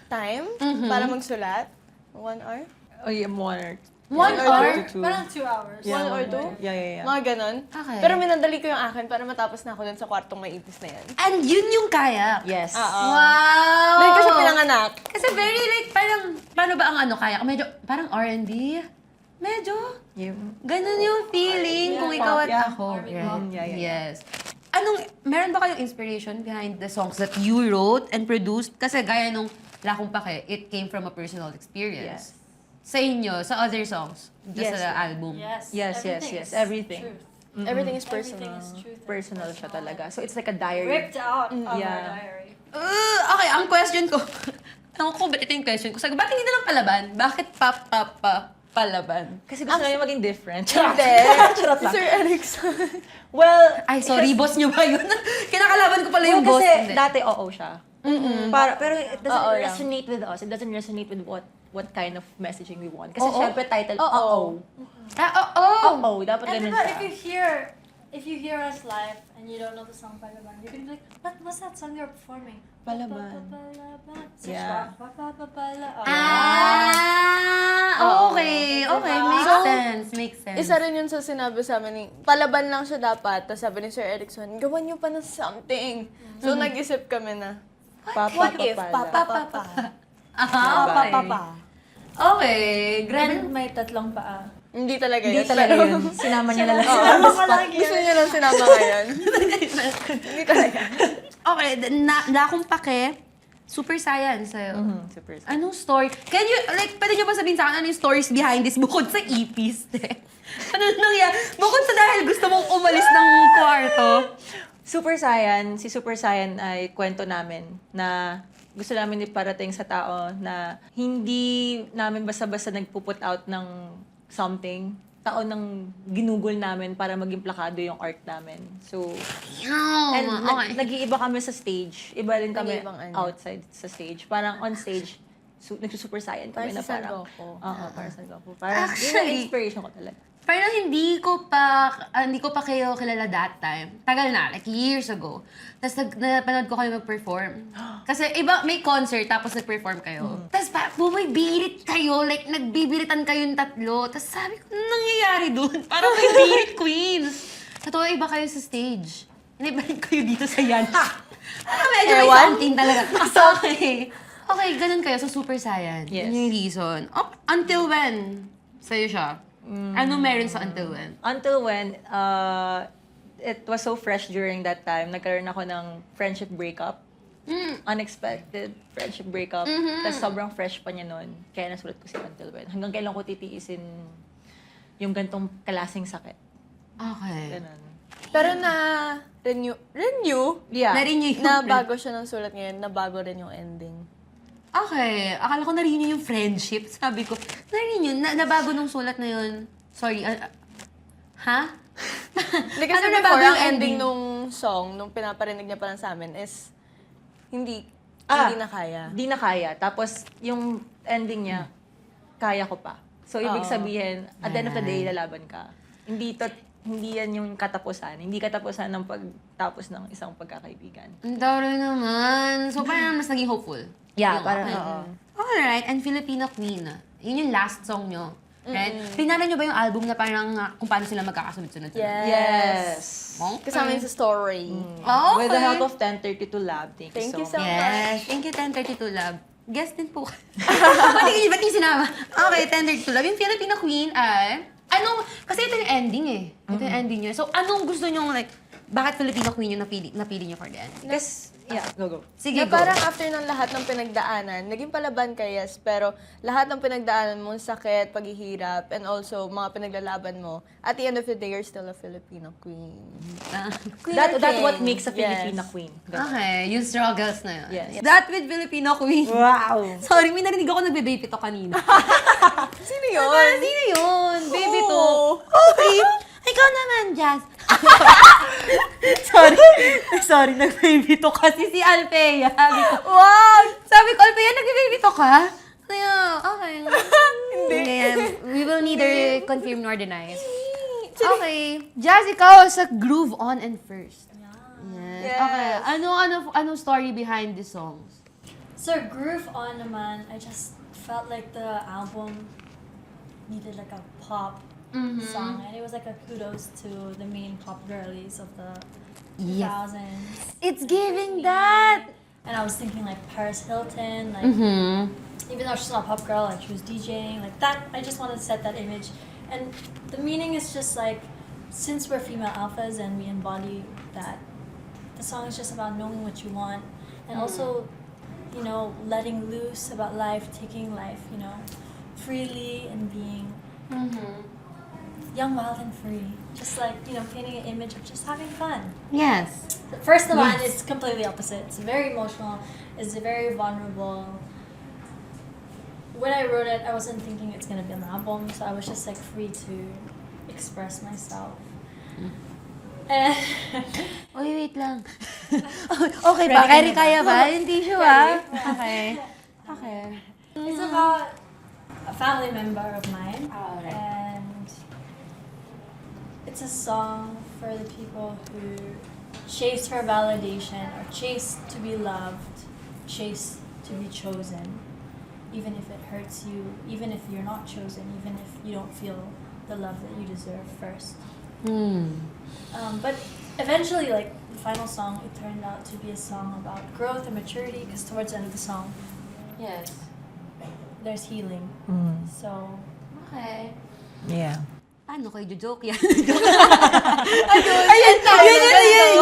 time para magsulat. 1 hour? Oh, yeah, 1 or 1 hour? 2. Parang 2 hours. Yeah, 1 or 2? Yeah. Mga ganon. Okay. Pero minadali ko yung akin para matapos na ako dun sa kwartong may ipis na yan. And yun yung Kaya. Yes. Wow! Doon ko siya pinanganak. Kasi very like, parang, paano ba ang Kaya? Medyo, parang R&B. Medyo, Yung, ganun yung feeling kung ikaw at Yeah. ako. R&B Right? pop. Yeah. Yes. Meron ba kayong inspiration behind the songs that you wrote and produced? Kasi gaya nung Lakong Pake, it came from a personal experience. Yes. Sa inyo, sa other songs, just Yes. sa album. Yes. Yes, everything yes, is everything. Truth. Everything is Everything personal. is truth. and Personal siya talaga. So, it's like a diary. Ripped out of Yeah. our diary. Okay, ang question ko, alam ko ba't ito yung question ko? Sabi, bakit hindi na lang Palaban? Bakit Palaban? Kasi gusto namin maging different. Hindi. Charot lang. Sir Erickson. Well, Ay, sorry, boss nyo ba yun? Kinakalaban ko pala yung boss. kasi Hindi. dati oo siya. Pero it doesn't Oo lang. resonate with us. It doesn't resonate with what kind of messaging we want. Kasi Oo? syempre title, Oo. oo. Oo. Oo, dapat And ganun diba, siya. if you hear us live and you don't know the song Palaban, you can be like, what's that song you're performing? Palaban. Palaban. Yeah. Okay. Okay, makes So, sense. Makes sense. Isa rin yun sa sinabi sa amin ni, Palaban lang siya dapat. Tapos sabi ni Sir Erickson, gawan niyo pa ng something. So, nag-isip kami na, what if? Papa. Okay. Okay, grabe. And may tatlong paa. Hindi talaga yun. Hindi talaga pero- yun. Sinama niya na lang. Sinama ko lang yun. Gusto niya lang sinama ngayon. Hindi talaga. Okay, Lakong Pake, super science sa'yo. Super. Anong story? Can you, like, pwede nyo ba sabihin sa akin ano yung stories behind this bukod sa ipis? Ano nangyari? Bukod sa dahil gusto mong umalis ng kwarto. Super Saiyan, si Super Saiyan ay kwento namin na gusto namin iparating sa tao na hindi namin basta-basta nagpuput out ng something taon ng ginugol namin para maging plakado yung art namin. So, Yum! and Okay. nag-iiba kami sa stage. Iba rin kami Nag-iibang ano. outside sa stage. Parang on stage, nagsusuper saiyan kami Parang na si San parang... Goku. Oo, parang San Goku. Parang yun yung Actually, inspiration ko talaga. Parang hindi ko pa kayo kilala that time. Tagal na, like years ago. Tapos napanood ko kayo mag-perform. Kasi iba, may concert, tapos nag-perform kayo. Tapos bumibirit kayo, like nagbibiritan kayong tatlo. Tapos sabi ko, "Anong nangyayari doon?" Parang may birit queens. Totoo, iba kayo sa stage. Hindi, balik kayo dito sa yan. Parang medyo may Ewan? something talaga. Okay. Okay, ganun kayo. So, Super Saiyan. Yes. Yun yung reason. Oh, until when? Sa'yo siya. Ano meron sa until when? Until when, it was so fresh during that time. Nagkaroon ako ng friendship breakup. Unexpected friendship breakup. Tapos sobrang fresh pa niya nun. Kaya nasulat ko si Until When. Hanggang kailan ko titiisin yung gantong klaseng sakit. Okay. Ganun. Pero renew? Yeah. Narinig Na bago siya ng sulat ngayon, na bago rin yung ending. Okay. Akala ko narinig yung friendship. Sabi ko, narinig yun. Nabago nung sulat na yun. Sorry. Ha? Hindi kasi Ano before, nabago ang yung ending nung song, nung pinaparinig niya pa lang sa amin is, hindi na kaya. Di na kaya. Tapos, yung ending niya, kaya ko pa. So, ibig Oo. sabihin, at the end of the day, lalaban ka. Hindi yan yung katapusan. Hindi katapusan ng pagtapos ng isang pagkakaibigan. Ang daro naman. So, parang mas naging hopeful. Yeah, Yung parang, okay. oo. Alright. And Filipino Queen. Yun yung last song nyo. Right? Tingnan nyo ba yung album na parang kung paano sila magkakasunod-sunod? Yes. Okay. Kasama yun sa story. Okay. With the help of 1032 Lab. Thank you so much. Yes. Thank you, 1032 Lab. Guest din po. Ba't yung sinama? Okay, 1032 Lab. Yung Filipino Queen ay... Kasi ito yung ending eh. Ito yung ending nyo. So, anong gusto nyo, like, bakit Filipino Queen yung napili nyo for the ending? Yes. Yeah, go. Sige, Na go. parang after ng lahat ng pinagdaanan, naging palaban ka, yes, pero lahat ng pinagdaanan mo, sakit, paghihirap, and also mga pinaglalaban mo, at the end of the day, you're still a Filipino queen. That's what makes a Yes. Filipina queen. Okay, yung struggles na yun. Yes. That with Filipino Queen. Wow. Sorry, may narinig ako nagbe-baby to kanina. Sino yun? Sino yun? Baby to. Oo. Okay. Ikaw naman, Jazz. Sorry, nag-baby to kasi si Alpea. Sabi ko, Alpea, nag-baby to ka? Kaya, okay. Hindi. We will neither confirm nor deny. Okay. Jazz, ikaw sa Groove On and First. Yes. Yes. Okay. Ano story behind the songs? So Groove On naman, I just felt like the album needed like a pop song, and it was like a kudos to the main pop girlies of the Yes. 2000s. It's giving that. And I was thinking like Paris Hilton, like even though she's not a pop girl, like she was DJing, like that. I just wanted to set that image, and the meaning is just like, since we're female alphas and we embody that, the song is just about knowing what you want, and also, you know, letting loose about life, taking life, you know, freely and being young, wild, and free. Just like, you know, painting an image of just having fun. Yes. The first one is completely opposite. It's very emotional. It's very vulnerable. When I wrote it, I wasn't thinking it's gonna be an album, so I was just like free to express myself. And Uy, wait lang. Okay ba? Eri, kaya ba? Hindi siya ba? Okay. Okay. it's about a family member of mine, Alright. and it's a song for the people who chase for validation or chase to be loved, chase to be chosen, even if it hurts you, even if you're not chosen, even if you don't feel the love that you deserve first. But eventually, like the final song, it turned out to be a song about growth and maturity, because towards the end of the song, Yes. there's healing. So Okay. Yeah. Paano kayo joke yan?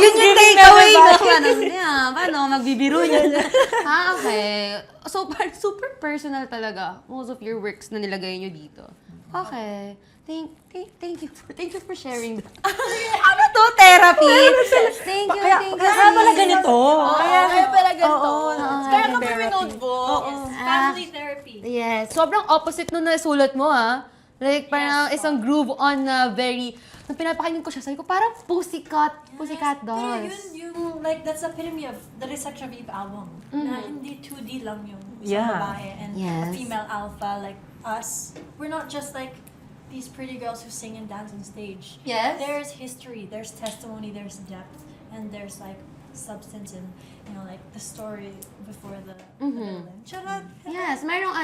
Yun yung takeaway no? Paano magbibiro niyan? Okay. So, super personal talaga. Most of your works na nilagay nyo dito. Okay. Thank you for sharing that. Ano to? Therapy? Thank you. Kaya pala ganito. Kaya pala ganito. Kaya kami Therapy. notebook. family therapy. Yes. Sobrang opposite nung nasulat mo, ha? Like, parang isang groove on na very, nung pinapakinggan ko siya, sabi ko, parang Pussycat Pero Dolls. yun, like, that's the epitome of the Resection of Eve album. Na hindi 2D lang yung Yeah. sa babae and Yes. a female alpha like us. We're not just like these pretty girls who sing and dance on stage. Yes. There's history, there's testimony, there's depth, and there's like substance and, like the story before the villain. Charot! Yes, mayroong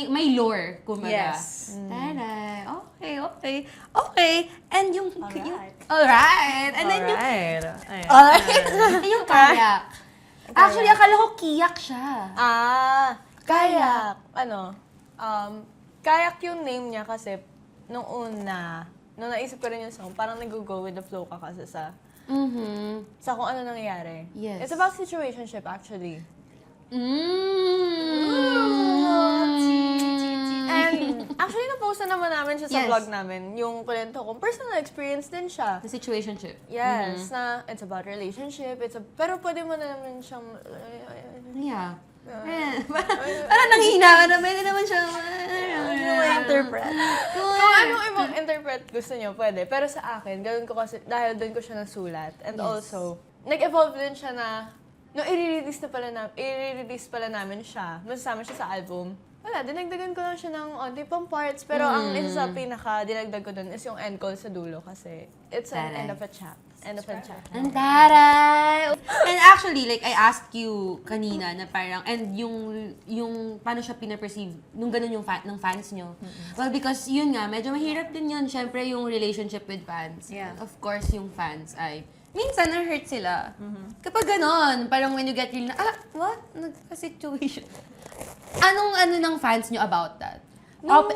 may lore, kumbaga. Yes. Taray. Okay. And yung... Alright. Alright. And then yung... Alright. Alright. yung kayak. Actually, akala ko kiyak siya. Kayak. Kayak yung name niya kasi nung naisip ko rin yung song, parang nag-go with the flow ka kasi sa kung ano nangyayari. Yes. It's about situationship actually. And actually, na-post na naman namin siya sa Yes. vlog namin. Yung kwento ko, personal experience din siya. The situationship. Yes, na it's about relationship, pero pwede mo na naman siyang... Yeah. Parang nanghihina ka naman. Hindi naman siya... Interpret. Kung anong ibang interpret gusto niyo, pwede. Pero sa akin, gawin ko kasi, dahil doon ko siya nasulat. And also, nag-evolve din siya na, nung i-release pala namin siya, masasama siya sa album, wala, dinagdagan ko lang siya ng onti pang parts. Pero ang isa sa pinaka-dinagdag ko doon is yung end call sa dulo kasi it's an Taray. end of a chapter. Ang taray! And actually, like, I asked you kanina na parang, and yung paano siya pinaperceive, nung ganun yung ng fans nyo. Well, because yun nga, medyo mahirap din yun, syempre, yung relationship with fans. Yeah. Of course, yung fans ay, minsan na-hurt sila. Kapag ganon, parang when you get really what? Nagka-situation. Anong ng fans nyo about that?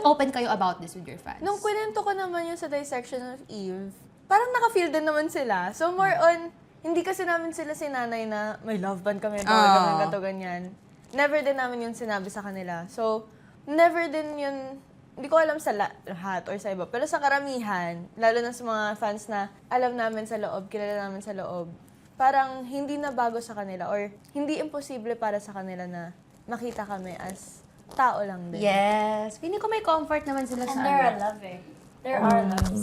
Open kayo about this with your fans? Nung kwento ko naman yung sa Dissection of Eve, parang naka-feel din naman sila. So more on, hindi kasi namin sila sinanay na may love band kami, gato ganyan. Never din namin yun sinabi sa kanila. So, never din yun, hindi ko alam sa lahat or sa iba. Pero sa karamihan, lalo na sa mga fans na alam namin sa loob, kilala namin sa loob, parang hindi na bago sa kanila or hindi imposible para sa kanila na makita kami as tao lang din. Yes. Feeling ko may comfort naman sila And sa they're ano. loving. There are loves.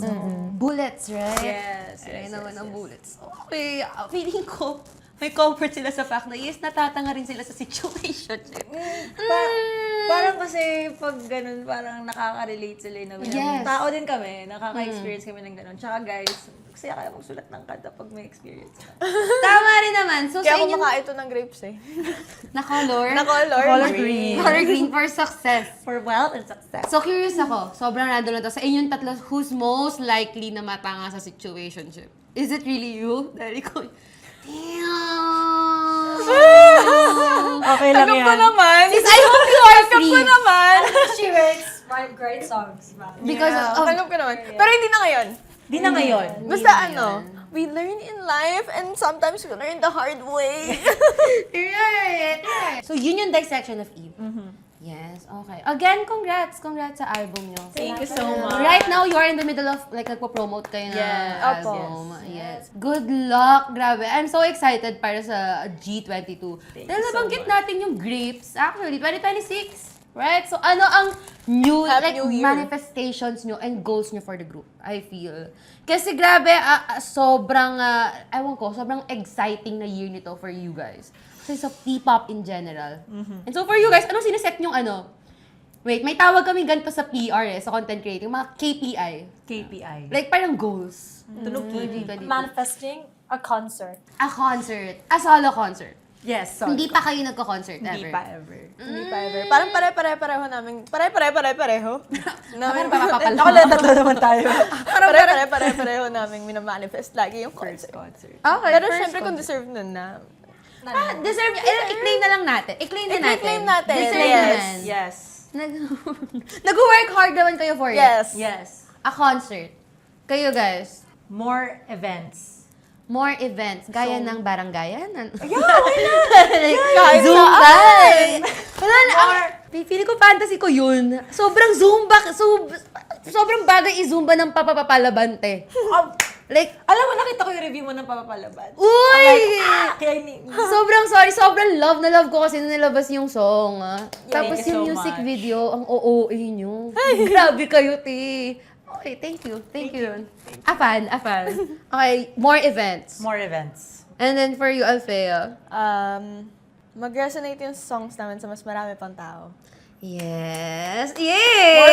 Bullets, right? Yes. Ay naman ang bullets. Okay, feeling ko, may comfort sila sa fact na yes, natatanga rin sila sa situation. Parang kasi pag ganun, parang nakaka-relate sila in a way. Yes. Tao din kami, nakaka-experience kami ng ganun. Tsaka guys, kasi kaya magsulat ng kanta pag may experience ka. Tama rin naman. So, Kaya sa ako inyo, makaito ng grapes eh. na color? Color green. Color green for success. For wealth and success. So, curious ako. Sobrang random na to. Sa inyong tatlo, who's most likely na matanga sa situationship? Is it really you? Dahil ko, damn! Okay lang yan. naman. Sis, I hope you are free. naman. She writes great songs. Because of... Tanggap ko naman. Pero hindi na ngayon. Di na ngayon. Basta we learn in life and sometimes we learn the hard way. Right. So, yun yung Dissection of Eve. Yes, okay. Again, congrats sa album nyo. Thank you so much. Right now, you're in the middle of, like, nagpo-promote kayo na Yes. album. Yes. Good luck. Grabe. I'm so excited para sa G22. Dahil nabanggit natin yung grapes. Actually, 2026. Right? So, ano ang new, Happy like, New Year. manifestations nyo and goals nyo for the group? I feel. Kasi grabe, sobrang, ewan ko, sobrang exciting na year nito for you guys. Kasi sa P-pop in general. And so for you guys, anong sineset nyong ano? Wait, may tawag kami ganito sa PR sa content creating, mga KPI. KPI. Like parang goals. Tunog Manifesting a concert. A concert. A solo concert. Yes, sorry. Hindi pa kayo nagko-concert ever. Hindi pa ever. Hindi pa ever. Parang pare-pareho namin. Pare-pareho? Parang papapal. Ako lang, tatlo naman tayo. Pare-pareho namin minamanifest lagi yung First concert. concert. Okay, Pero first syempre kung concert. deserve nun na. Deserve, i-claim na lang natin. I-claim na natin. I-claim natin. Deserve Yes. naman. Yes. Nag-work hard naman kayo for it. Yes. Yes. A concert. Kayo guys. More events. More events. Gaya ng barangayan. Kahit Zumba. saan. Wala na. Feeling ko fantasy ko yun. Sobrang Zumba. Sobrang bagay i-Zumba ng papapapalabante. Like, Alam mo, nakita ko yung review mo ng Papapalaban. uy! Kaya ni... Sobrang sorry, sobrang love na love ko kasi nung nilabas yung song. Tapos Thank you yung so music much. video, ang OOA nyo. Grabe kayo, te. Okay, thank you. Thank you. Afan. Okay, more events. More events. And then for you, Althea. Mag-resonate yung songs namin sa mas marami pang tao. Yes. Yay!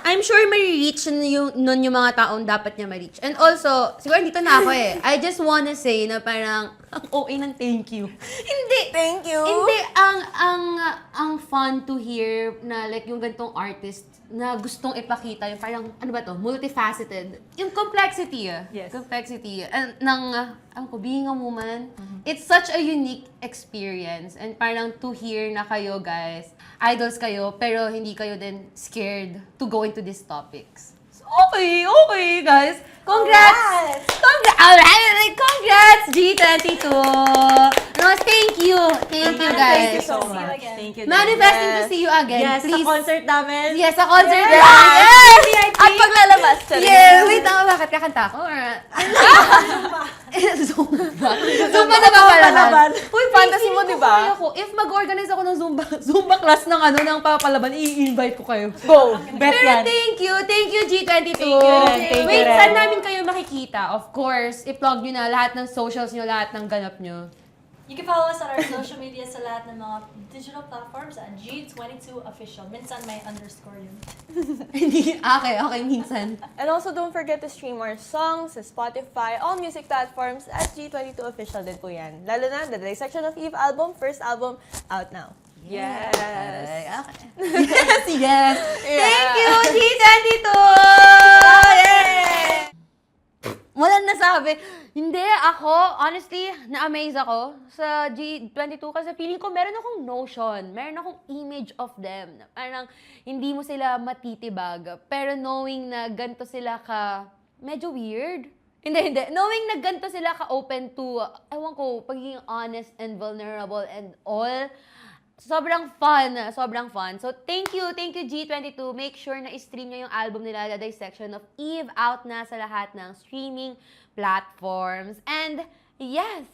I'm sure ma-reach nun yung mga taong dapat niya ma-reach. And also, siguro dito na ako eh. I just wanna say na parang, ang OA ng thank you. Hindi. Thank you! Hindi, ang fun to hear na like yung ganitong artist na gustong ipakita yung parang, ano ba to, multifaceted. Yung complexity, Yes. Complexity. Ng, being a woman, it's such a unique experience. And parang to hear na kayo, guys, idols kayo, pero hindi kayo din scared to go into these topics. So, okay, guys. Congrats! Alright! Congrats, G22! No, thank you. Thank you, guys. Thank you so See you much. again. Thank you. Manifesting to see you again. Yes, Please. sa concert namin. Yes, sa concert. Yes! Yes! At paglalabas, sorry. Yeah, wait lang, bakit kakanta ako? Zumba na ba pala? Papalaban. Uy, Fantasy mo, di ba? Kaya ko, if mag-organize ako ng Zumba class ng Papalaban, i-invite ko kayo. Go. Bet Pero yan. thank you G22. Thank you rin, thank you Wait, rin. saan namin kayo makikita? Of course, i-plug nyo na lahat ng socials nyo, lahat ng ganap nyo. You can follow us on our social media sa lahat ng mga digital platforms at G22official. Minsan may underscore yun. Okay, minsan. And also, don't forget to stream our songs sa Spotify, all music platforms at G22 Official din po yan. Lalo na, The Dissection of Eve album, first album, out now. Yes. Yes. Thank you, G22! Yay! Walang nasabi. Hindi, ako, honestly, na-amaze ako sa G22 kasi feeling ko meron akong notion, meron akong image of them. Parang hindi mo sila matitibag. Pero knowing na ganito sila medyo weird. Hindi. Knowing na ganito sila open to, ewan ko, pagiging honest and vulnerable and all, sobrang fun. So, thank you, G22. Make sure na i-stream nyo yung album nila, The Dissection of Eve, out na sa lahat ng streaming platforms. And, yes.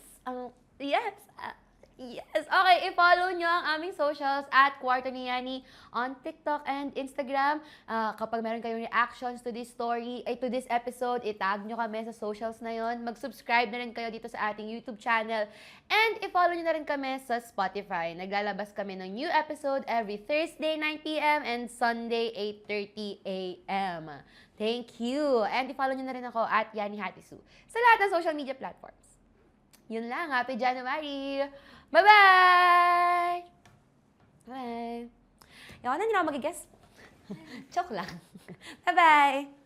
Okay, i-follow nyo ang aming socials at Kwarto ni Yani on TikTok and Instagram. Kapag meron kayong reactions to this story, to this episode, itag nyo kami sa socials na yon. Mag-subscribe na rin kayo dito sa ating YouTube channel. And i-follow nyo na rin kami sa Spotify. Naglalabas kami ng new episode every Thursday, 9 p.m. and Sunday, 8:30 a.m. Thank you! And i-follow nyo na rin ako at Yani Hatisu sa lahat ng social media platforms. Yun lang. Happy January! Bye-bye! Bye! Yawan na nila ako mag-guess. Joke lang. Bye-bye!